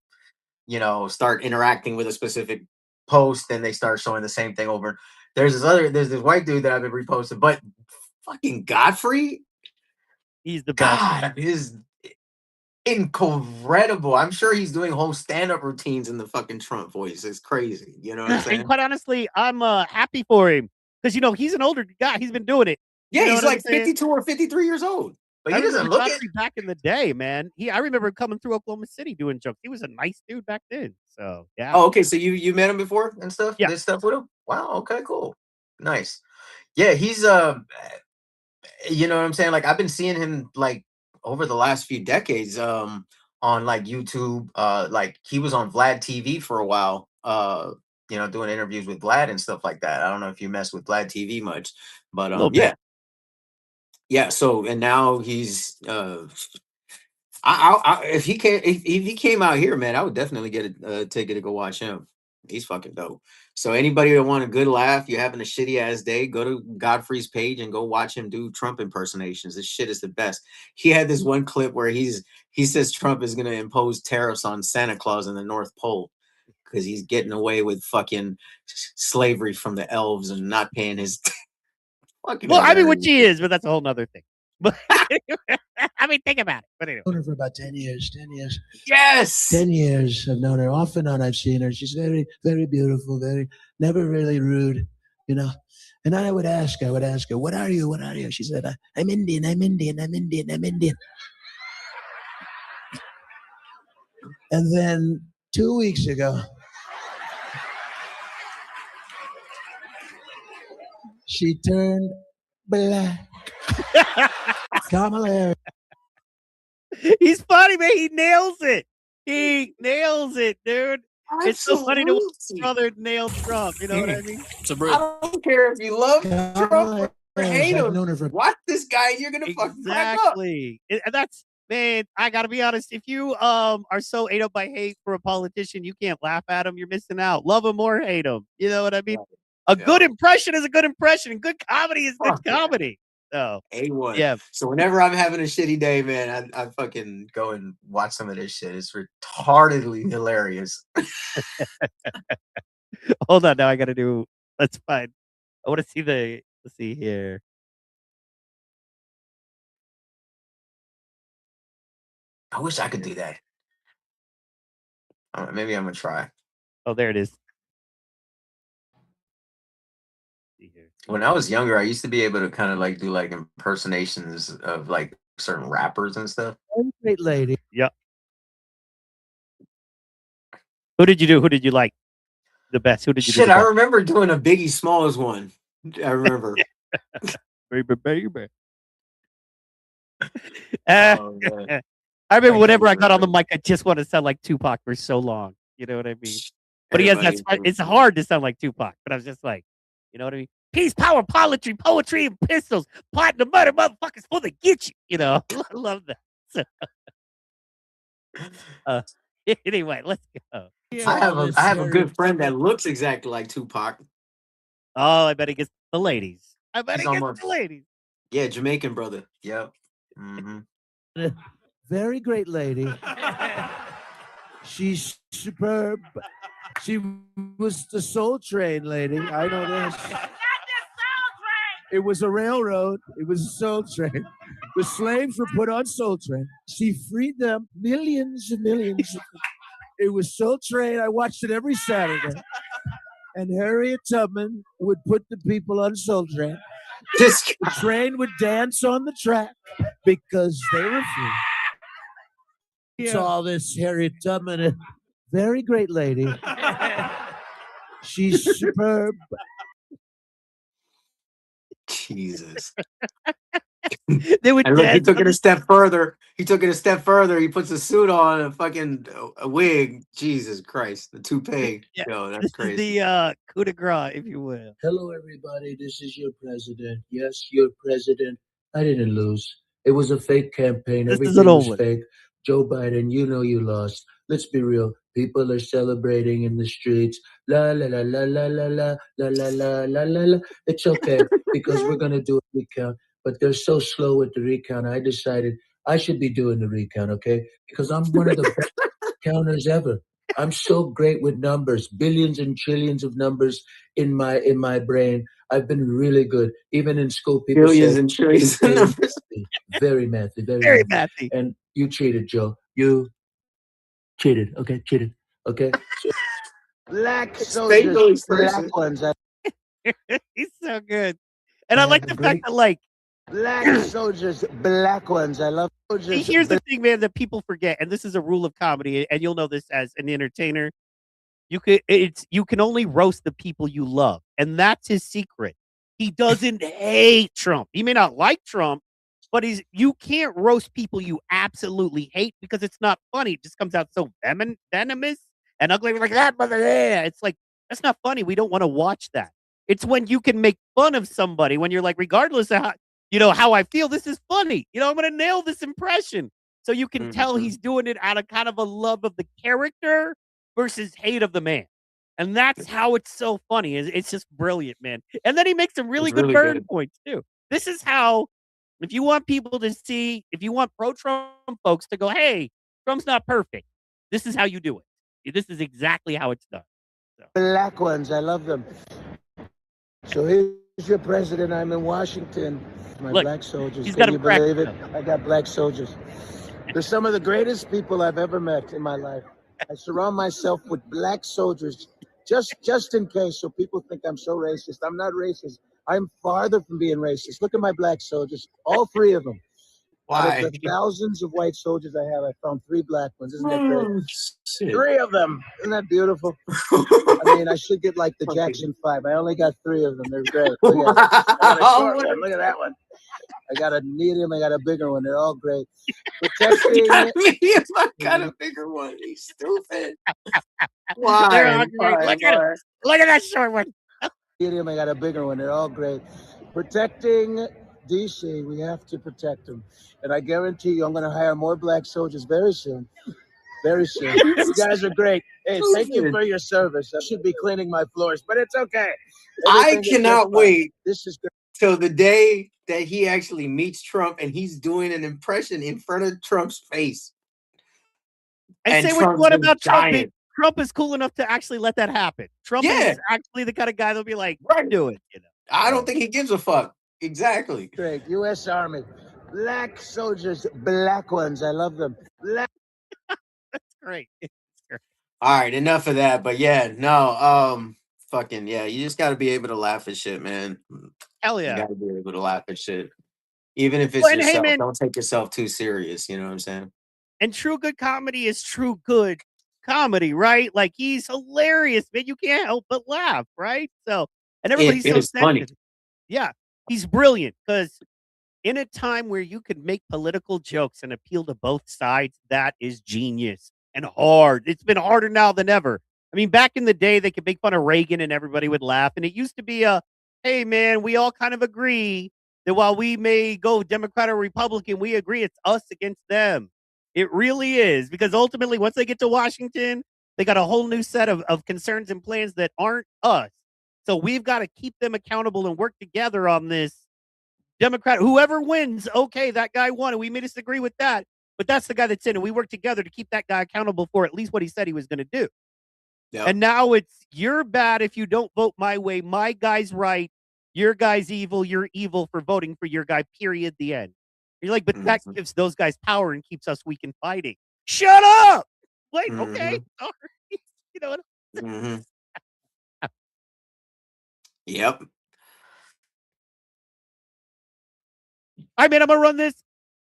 start interacting with a specific post, then they start showing the same thing over. There's this white dude that I've been reposting, but fucking Godfrey, He's the best. God, is incredible. I'm sure he's doing whole stand-up routines in the fucking Trump voice. It's crazy. You know what I'm saying? And quite honestly, I'm happy for him because he's an older guy. He's been doing it. Yeah, You know he's what I'm like saying? 52 or 53 years old. But I he doesn't remember look it. Godfrey back in the day, man. I remember him coming through Oklahoma City doing jokes. He was a nice dude back then. So yeah. Oh, okay. So you met him before and stuff? Yeah. Did stuff with him? Wow, okay, cool. Nice. Yeah, he's you know what I'm saying? Like I've been seeing him like over the last few decades on like YouTube. Like he was on Vlad TV for a while, doing interviews with Vlad and stuff like that. I don't know if you mess with Vlad TV much, but little yeah. bit. Yeah, so and now he's if he came out here, man, I would definitely get a ticket to go watch him. He's fucking dope. So anybody that want a good laugh, you're having a shitty ass day, go to Godfrey's page and go watch him do Trump impersonations. This shit is the best. He had this one clip where he says Trump is gonna impose tariffs on Santa Claus in the North Pole because he's getting away with fucking slavery from the elves and not paying his fucking. Well, I mean, which hilarious. he is, but that's a whole nother thing. But I mean, think about it. But anyway. I've known her for about 10 years. 10 years. Yes. 10 years I've known her. Off and on I've seen her. She's very, very beautiful, never really rude, you know. And I would ask her, what are you? What are you? She said, I'm Indian. And then 2 weeks ago, she turned black. Kamala Harris. He's funny, man. He nails it. He nails it, dude. It's so funny to watch his brother nail Trump. You know what I mean? I don't care if you love Trump or hate I've known her him. for Watch this guy, and you're gonna fucking crack up. Exactly. And that's, man, I gotta be honest. If you are so ate up by hate for a politician, you can't laugh at him. You're missing out. Love him or hate him. You know what I mean? A good impression is a good impression, and good comedy is good comedy. So A1. yeah. So whenever I'm having a shitty day, man, I fucking go and watch some of this shit. It's retardedly hilarious. Hold on, now I gotta do. That's fine. I want to see let's see here. I wish I could do that. Maybe I'm gonna try. Oh, there it is. See here. When I was younger, I used to be able to kind of like do like impersonations of like certain rappers and stuff. great lady. Yeah. Who did you do? Who did you like the best? Who did you do? Shit, The I best? remember doing a Biggie Smalls one. I remember. Baby. Oh, man. I remember I whenever I can't got on the remember. mic, I just want to sound like Tupac for so long. You know what I mean? But he has that. Everybody- It's hard to sound like Tupac. But I was just like, you know what I mean? Peace, power, poetry, and pistols. Plotting the murder, motherfuckers, for to get you. You know, I love that. So, anyway, let's go. I have a good friend that looks exactly like Tupac. Oh, I bet he gets the ladies. I bet He's he gets almost- the ladies. Yeah, Jamaican brother. Yep. Mm-hmm. Very great lady. She's superb. She was the Soul Train lady. I know this. Not the Soul Train. It was a railroad. It was a Soul Train. The slaves were put on Soul Train. She freed them, millions and millions. It was Soul Train. I watched it every Saturday. And Harriet Tubman would put the people on Soul Train. This The train would dance on the track because they were free. It's all this Harriet Tubman, a very great lady. She's superb. Jesus. They would And look, he dance took on it a step further. He took it a step further. He puts a suit on, a fucking a wig. Jesus Christ, the toupee. Yeah. Yo, that's This is crazy. the coup de grace, if you will. Hello, everybody. This is your president. Yes, your president. I didn't lose. It was a fake campaign. This is Everything an old was one. fake. Joe Biden, you know you lost. Let's be real. People are celebrating in the streets. La la la la la la la la la la la la la. It's okay because we're gonna do a recount. But they're so slow with the recount. I decided I should be doing the recount, okay? Because I'm one of the best counters ever. I'm so great with numbers, billions and trillions of numbers in my brain. I've been really good. Even in school, people Billions say and trillions of very numbers. very mathy, very Very mathy. mathy. And you cheated, Joe. You cheated. Okay, cheated. Okay. So, black Facial soldiers, expression. black ones. He's so good. And I have like a the fact great- that, like, Black soldiers, black ones. I love see, soldiers. here's the thing, man, that people forget, and this is a rule of comedy, and you'll know this as an entertainer. You can only roast the people you love, and that's his secret. He doesn't hate Trump. He may not like Trump, but you can't roast people you absolutely hate because it's not funny. It just comes out so venomous and ugly. We're like that, mother. Yeah. It's like that's not funny. We don't want to watch that. It's when you can make fun of somebody when you're like, regardless of how I feel, this is funny. I'm gonna nail this impression. So you can tell Mhm. he's doing it out of kind of a love of the character versus hate of the man. And that's how it's so funny. It's just brilliant, man. And then he makes some really It's good really burn good. points too. This is how, if you want people to see, if you want pro-Trump folks to go, hey, Trump's not perfect. This is how you do it. This is exactly how it's done. So. Black ones. I love them. So here's your president. I'm in Washington. My Look, black soldiers. he's got Can him you believe it? cracked I got black soldiers. They're some of the greatest people I've ever met in my life. I surround myself with black soldiers just in case, so people think I'm so racist. I'm not racist. I'm farther from being racist. Look at my black soldiers, all three of them. Out Why? of the thousands of white soldiers I have, I found 3 black ones. Isn't that great? Oh, shit. 3 of them. Isn't that beautiful? I mean, I should get like the Jackson 5. I only got 3 of them. They're great. Look at it. I got a short one. Look at that one. I got a medium. I got a bigger one. They're all great. Protecting. I got a bigger one. He's stupid. Why? They're all great. Look at him. Look at that short one. Medium. I got a bigger one. They're all great. Protecting DC. We have to protect them. And I guarantee you, I'm going to hire more black soldiers very soon. Very soon. You guys are great. Hey, thank you for your service. I should be cleaning my floors, but it's okay. I cannot wait This is great. till the day that he actually meets Trump and he's doing an impression in front of Trump's face. And say what you Trump's want been about Trump. dying. Trump is cool enough to actually let that happen. Trump Yeah. is actually the kind of guy that'll be like, Right. do it. I don't think he gives a fuck. Exactly. Great. U.S. Army. Black soldiers, black ones. I love them. Black. That's great. All right, enough of that. But yeah, no, fucking yeah, you just gotta be able to laugh at shit, man. Hell You yeah. gotta be able to laugh at shit. Even if it's Well, and hey, yourself. man- Don't take yourself too serious, you know what I'm saying? And true good comedy is true good comedy, right? Like he's hilarious, man. You can't help but laugh, right? So, and everybody's It so is funny. sensitive. Yeah, he's brilliant because in a time where you could make political jokes and appeal to both sides, that is genius and hard. It's been harder now than ever. I mean, back in the day, they could make fun of Reagan and everybody would laugh. And it used to be hey, man, we all kind of agree that while we may go Democrat or Republican, we agree it's us against them. It really is. Because ultimately, once they get to Washington, they got a whole new set of concerns and plans that aren't us. So we've got to keep them accountable and work together on this. Democrat, whoever wins, okay, that guy won, and we may disagree with that, but that's the guy that's in, and we work together to keep that guy accountable for at least what he said he was going to do. Yep. And now it's you're bad if you don't vote my way. My guy's right. Your guy's evil. You're evil for voting for your guy. Period. The end. You're like, but that gives those guys power and keeps us weak and fighting. Shut up. Like, okay, sorry. You know what? Yep. I mean, I'm gonna run this.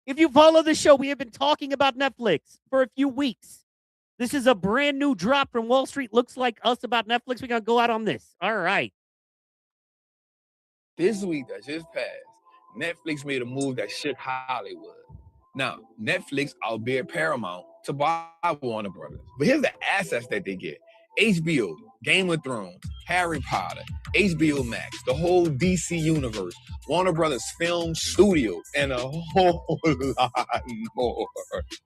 If you follow the show, we have been talking about Netflix for a few weeks. This is a brand new drop from Wall Street. Looks like us about Netflix. We're gonna go out on this. All right. This week that just passed, Netflix made a move that shook Hollywood. Now, Netflix outbid Paramount to buy Warner Brothers. But here's the assets that they get. HBO, Game of Thrones, Harry Potter, HBO Max, the whole DC universe, Warner Brothers Film Studio, and a whole lot more.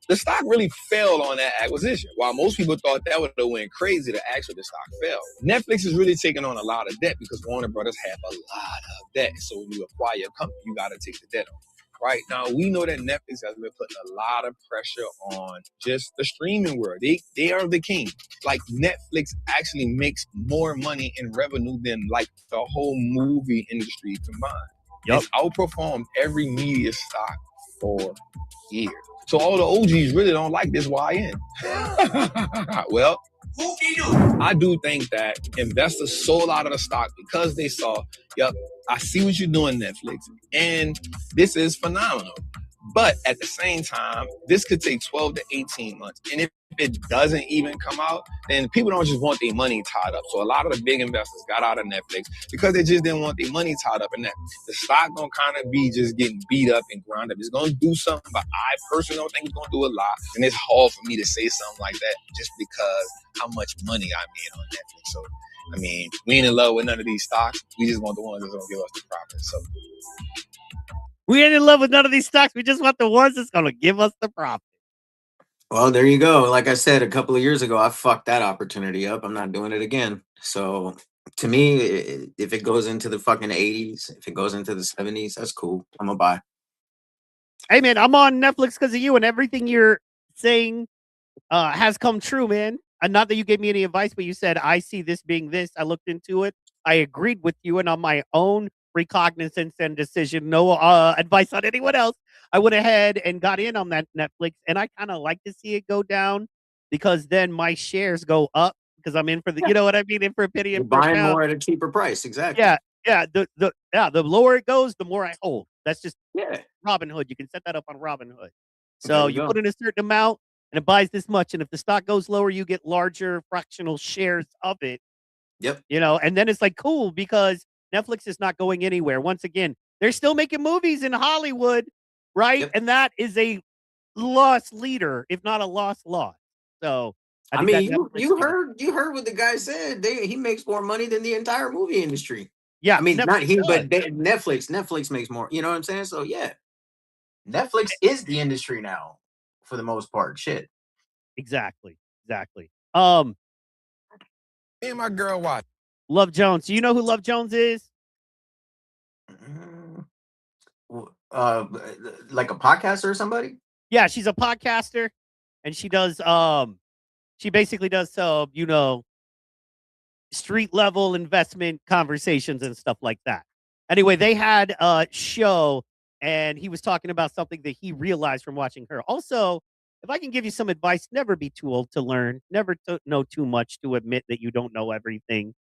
The stock really fell on that acquisition. While most people thought that would have went crazy, the stock fell. Netflix is really taking on a lot of debt because Warner Brothers have a lot of debt. So when you acquire a company, you got to take the debt on. Right now, we know that Netflix has been putting a lot of pressure on just the streaming world. They are the king. Like Netflix actually makes more money in revenue than like the whole movie industry combined. Yep. It's outperformed every media stock for years. So all the OGs really don't like this YN. Well, I do think that investors sold out of the stock because they saw, yep, I see what you're doing, Netflix, and this is phenomenal. But at the same time, this could take 12 to 18 months. And if it doesn't even come out, then people don't just want their money tied up. So a lot of the big investors got out of Netflix because they just didn't want their money tied up in that. The stock gonna kind of be just getting beat up and ground up. It's gonna do something, but I personally don't think it's gonna do a lot. And it's hard for me to say something like that just because how much money I made on Netflix. So, I mean, we ain't in love with none of these stocks. We just want the ones that's gonna give us the profit. So we ain't in love with none of these stocks. We just want the ones that's gonna give us the profit. Well, there you go. Like I said, a couple of years ago, I fucked that opportunity up. I'm not doing it again. So to me, if it goes into the fucking 80s, if it goes into the 70s, that's cool. I'm gonna buy. Hey man, I'm on Netflix because of you, and everything you're saying has come true, man. And not that you gave me any advice, but you said I see this being this. I looked into it. I agreed with you, and on my own recognizance and decision, no advice on anyone else, I went ahead and got in on that Netflix, and I kind of like to see it go down because then my shares go up because I'm in for the, you know what I mean, in for a penny You're and for a buying pound. more at a cheaper price. Exactly. Yeah. The lower it goes, the more I hold. That's just Yeah. Robinhood. You can set that up on Robinhood. There So you you go. put in a certain amount and it buys this much. And if the stock goes lower, you get larger fractional shares of it. Yep. You know, and then it's like cool because Netflix is not going anywhere. Once again, they're still making movies in Hollywood, right? Yep. And that is a loss leader, if not a loss. So I think mean, that Netflix you thing- heard what the guy said. He makes more money than the entire movie industry. yeah. I mean, Netflix not he, does. but Netflix makes more. You know what I'm saying? So yeah, Netflix is the industry now, for the most part. Shit. Exactly. me and my girl watch. Love Jones. Do you know who Love Jones is? Like a podcaster or somebody? Yeah, she's a podcaster, and she does she basically does you know, street level investment conversations and stuff like that. Anyway, they had a show and he was talking about something that he realized from watching her. Also, if I can give you some advice, never be too old to learn, never to know too much to admit that you don't know everything.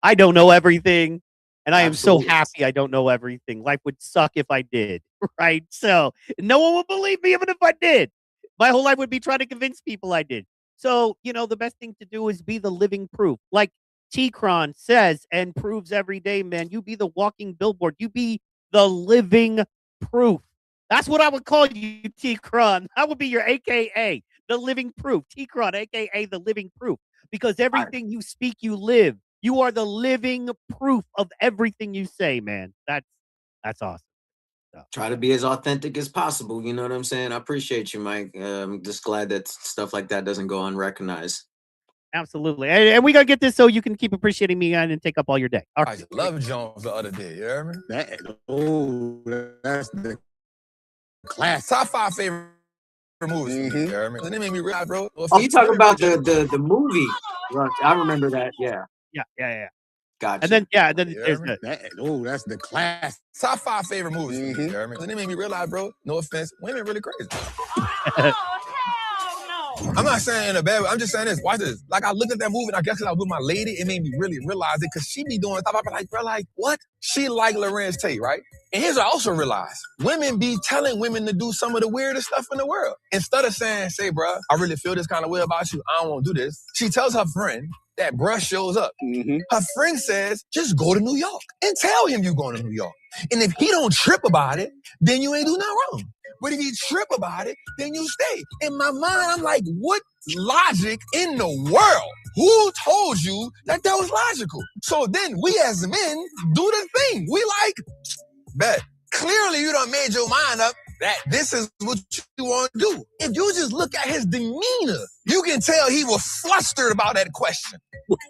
I don't know everything, and I am so Absolutely. happy I don't know everything. Life would suck if I did, right? So no one would believe me even if I did. My whole life would be trying to convince people I did. So, you know, the best thing to do is be the living proof. Like T-Qron says and proves every day, man, you be the walking billboard. You be the living proof. That's what I would call you, T-Qron. That would be your AKA, the living proof. T-Qron, AKA the living proof. Because everything you speak, you live. You are the living proof of everything you say, man. That's awesome. So. Try to be as authentic as possible. You know what I'm saying? I appreciate you, Mike. I'm just glad that stuff like that doesn't go unrecognized. Absolutely. And we got to get this so you can keep appreciating me and take up all your day. All I right. love Jones the other day. You hear me? That's the class. Top 5 favorite movies. You hear me? And it made me realize, bro. Oh, you talking about the movie? I remember that. Yeah. Yeah. Gotcha. And then there's the That's the class. Top 5 favorite movies. You hear me? And it made me realize, bro, no offense, women really crazy. I'm not saying in a bad way. I'm just saying this. Watch this. Like, I looked at that movie, and I guess because I was with my lady, it made me really realize it, because she be doing stuff. I be like, bro, like, what? She like Lorenz Tate, right? And here's what I also realized. Women be telling women to do some of the weirdest stuff in the world. Instead of saying, say, bro, I really feel this kind of way about you. I don't want to do this. She tells her friend that bruh shows up. Her friend says, just go to New York and tell him you're going to New York. And if he don't trip about it, then you ain't do nothing wrong. But if you trip about it, then you stay. In my mind, I'm like, what logic in the world? Who told you that was logical? So then we as men do the thing. We like, bet. Clearly you done made your mind up that this is what you want to do. If you just look at his demeanor, you can tell he was flustered about that question.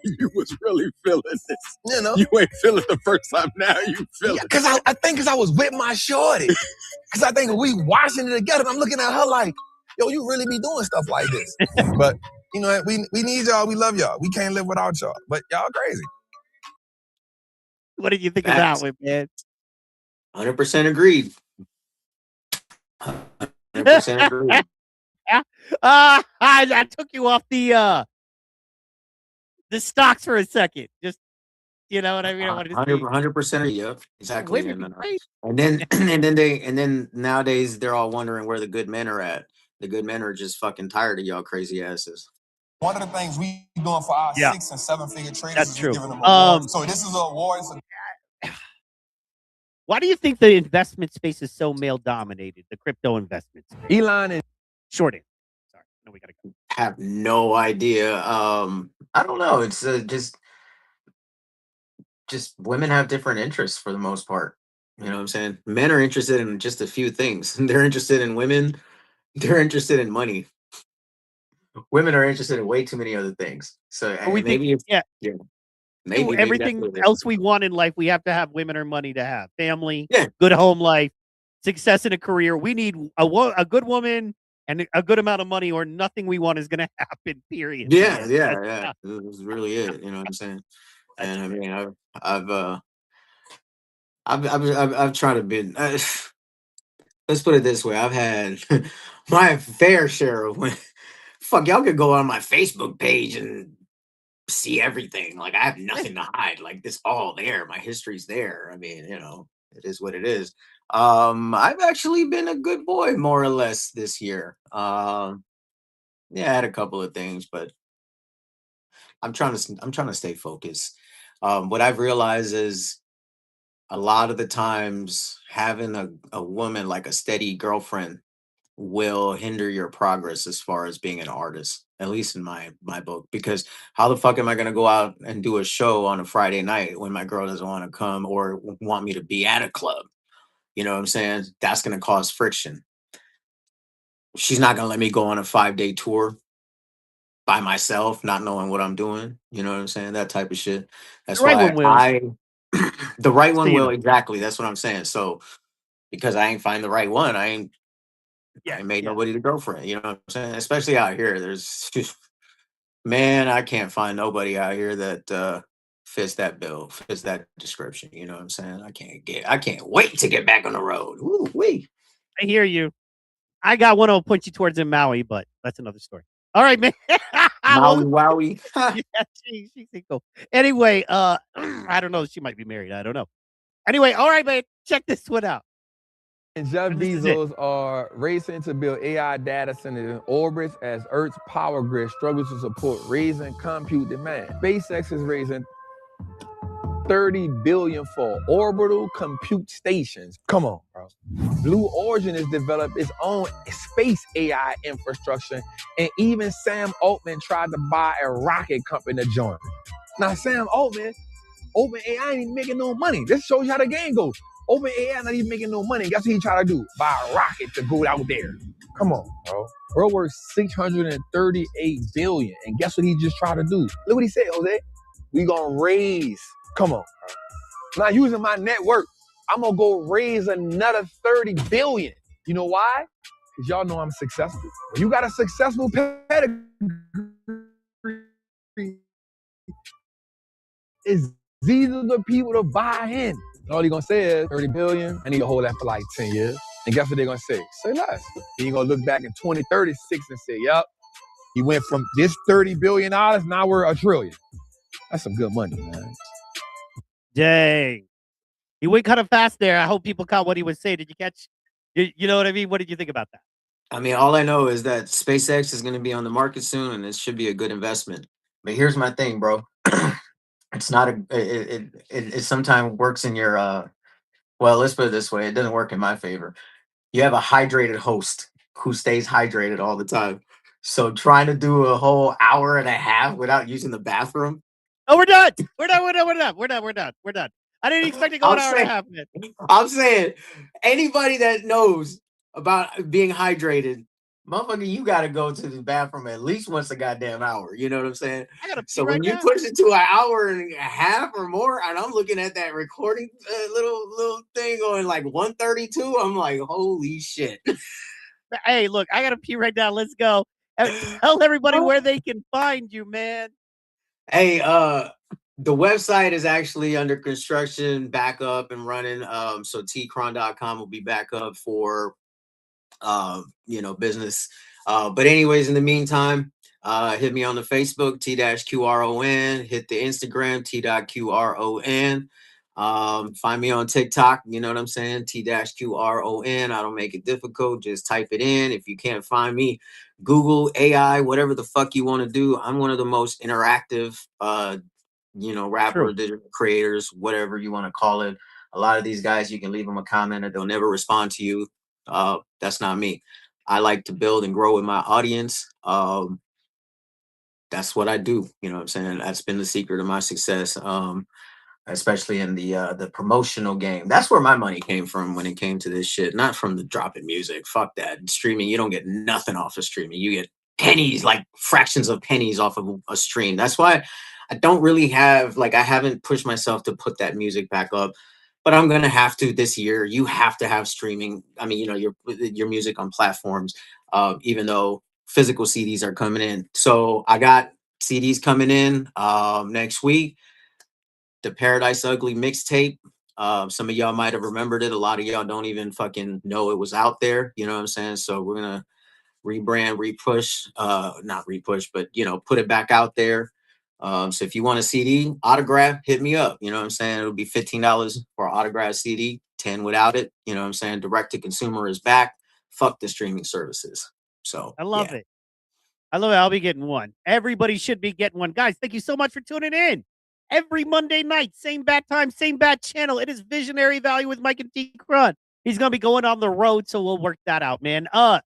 You was really feeling this. You know? You ain't feeling the first time, now you feel it. Because I think I was with my shorty. Because I think we watching it together, and I'm looking at her like, yo, you really be doing stuff like this. But, you know, we need y'all. We love y'all. We can't live without y'all. But y'all crazy. What did you think of that one, man? 100% agreed. 100% agreed. I took you off the stocks for a second. Just, you know what I mean? I wanted to 100%. Yep, exactly. Women be And then nowadays they're all wondering where the good men are at. The good men are just fucking tired of y'all crazy asses. One of the things we doing for our 6 and 7 figure traders That's is true. giving them awards. So this is an award. Why do you think the investment space is so male dominated? The crypto investment space? Elon and Short answer. Sorry, no, we gotta go. Have no idea. I don't know. It's just women have different interests for the most part. You know what I'm saying? Men are interested in just a few things. They're interested in women. They're interested in money. Women are interested in way too many other things. So We maybe think, it's maybe that's everything what it is. else we want in life, we have to have women or money to have. Family, Yeah. good home life, success in a career. We need a good woman and a good amount of money, or nothing we want is going to happen. Period. Yeah. That's- That's really it. You know what I'm saying? And I mean, I've tried to be. Let's put it this way: I've had my fair share of when. Fuck, y'all could go on my Facebook page and see everything. Like, I have nothing to hide. Like, this all there. My history's there. I mean, you know, it is what it is. I've actually been a good boy more or less this year. Yeah, I had a couple of things, but I'm trying to stay focused. What I've realized is a lot of the times having a woman, like a steady girlfriend, will hinder your progress as far as being an artist, at least in my book. Because how the fuck am I going to go out and do a show on a Friday night when my girl doesn't want to come or want me to be at a club? You know what I'm saying? That's going to cause friction. She's not going to let me go on a 5-day tour by myself, not knowing what I'm doing. You know what I'm saying? That type of shit. That's The right why one will. the right one So you will. know. Exactly. That's what I'm saying. So because I ain't find the right one, I ain't made nobody the girlfriend. You know what I'm saying? Especially out here. There's man, I can't find nobody out here that fits that bill, fits that description. You know what I'm saying? I can't wait to get back on the road. Woo wee. I hear you. I got one that'll point you towards in Maui, but that's another story. All right, man. Maui wowie. Yeah, she's single. Anyway, I don't know. She might be married. I don't know. Anyway, all right, man. Check this one out. Jeff And this is it. Bezos are racing to build AI data centers in orbits as Earth's power grid struggles to support raising compute demand. SpaceX is raising $30 billion for orbital compute stations. Come on, bro. Blue Origin has developed its own space AI infrastructure, and even Sam Altman tried to buy a rocket company to join. Now, Sam Altman, OpenAI ain't even making no money. This shows you how the game goes. OpenAI not even making no money. Guess what he try to do? Buy a rocket to go out there. Come on, bro. World worth $638 billion, and guess what he just tried to do? Look what he said, Jose. We gonna raise. Come on, bro. Not using my network. I'm gonna go raise another 30 billion. You know why? Because y'all know I'm successful. When you got a successful pedigree, it's easy for people to buy in. All he gonna say is 30 billion. I need to hold that for like 10 years. And guess what they're gonna say? Say less. Then you're gonna look back in 2036 and say, yep, he went from this $30 billion, now we're $1 trillion. That's some good money, man. Dang. He went kind of fast there. I hope people caught what he was saying. Did you catch? You know what I mean? What did you think about that? I mean, all I know is that SpaceX is going to be on the market soon, and it should be a good investment. But here's my thing, bro. It's not a. It sometimes works in your. Well, let's put it this way: it doesn't work in my favor. You have a hydrated host who stays hydrated all the time. So trying to do a whole hour and a half without using the bathroom. Oh, we're done. We're done. I didn't expect to go an hour and a half, man. I'm saying, anybody that knows about being hydrated, motherfucker, you got to go to the bathroom at least once a goddamn hour. You know what I'm saying? I gotta pee So right when you now. push it to an hour and a half or more, and I'm looking at that recording little thing going like 132, I'm like, holy shit. Hey, look, I gotta pee right now. Let's go. Tell everybody where they can find you, man. Hey, the website is actually under construction, back up and running. So T-Qron.com will be back up for business. But anyways, in the meantime, hit me on the Facebook, T-Qron, hit the Instagram, T.Qron. Find me on TikTok, you know what I'm saying? T-Qron. I don't make it difficult. Just type it in. If you can't find me, Google AI, whatever the fuck you want to do. I'm one of the most interactive rapper, digital creators, whatever you want to call it. A lot of these guys, you can leave them a comment and they'll never respond to you. That's not me. I like to build and grow with my audience. That's what I do. You know what I'm saying? That's been the secret of my success. Especially in the promotional game. That's where my money came from when it came to this shit, not from the dropping music. Fuck that. Streaming, you don't get nothing off of streaming. You get pennies, like fractions of pennies off of a stream. That's why I don't really have, I haven't pushed myself to put that music back up, but I'm gonna have to this year. You have to have streaming. I mean, your music on platforms, even though physical CDs are coming in. So I got CDs coming in next week. The Paradise Ugly mixtape. Some of y'all might have remembered it. A lot of y'all don't even fucking know it was out there. You know what I'm saying? So we're gonna rebrand, repush, not repush, but put it back out there. So if you want a CD autograph, hit me up. You know what I'm saying? It'll be $15 for an autograph CD, 10 without it. You know what I'm saying? Direct to consumer is back. Fuck the streaming services. So I love it. I love it. I'll be getting one. Everybody should be getting one. Guys, thank you so much for tuning in. Every Monday night, same bat time, same bat channel. It is Visionary Value with Mike and T-Qron. He's gonna be going on the road, so we'll work that out, man. How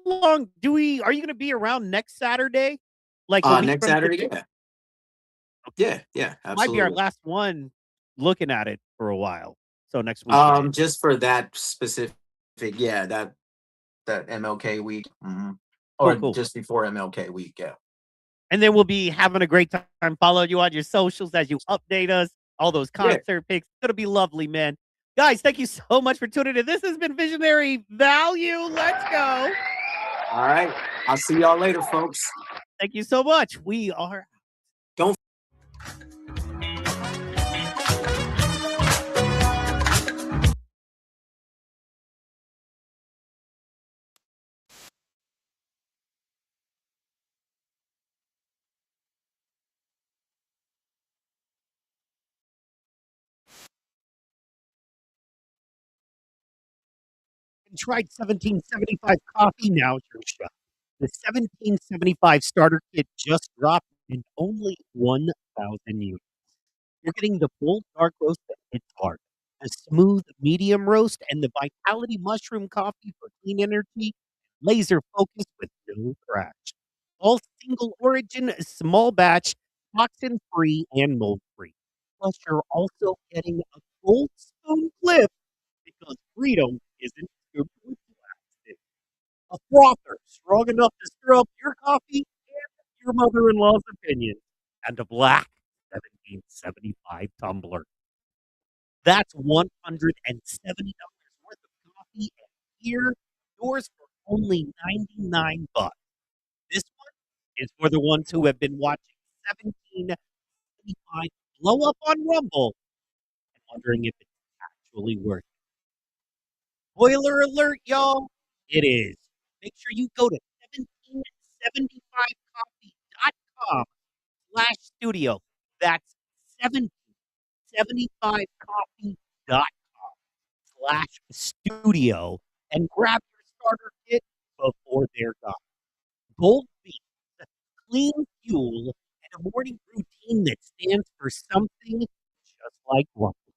long are you gonna be around next Saturday? Like a week next from Saturday, today? yeah, Might be our absolutely. last one looking at it for a while. So next week. Just for that specific, that MLK week, Cool, or cool. just before MLK week, yeah. And then we'll be having a great time following you on your socials as you update us, all those concert pics. It's going to be lovely, man. Guys, thank you so much for tuning in. This has been Visionary Value. Let's go. All right. I'll see y'all later, folks. Thank you so much. We are and tried 1775 coffee? Now's your shot. The 1775 starter kit just dropped in only 1,000 units. You're getting the bold dark roast that hits hard, the smooth medium roast, and the vitality mushroom coffee for clean energy, laser focus with no crash. All single origin, small batch, toxin free, and mold free. Plus, you're also getting a gold spoon clip because freedom isn't scooped with plastic. A frother strong enough to stir up your coffee and your mother-in-law's opinion, and a black 1775 tumbler. That's $170 worth of coffee and beer, yours for only 99 bucks. This one is for the ones who have been watching 1775 blow up on Rumble and wondering if it's actually worth it. Spoiler alert, y'all, it is. Make sure you go to 1775coffee.com/studio. That's 1775coffee.com/studio and grab your starter kit before they're gone. Gold beans, clean fuel, and a morning routine that stands for something just like Rumble.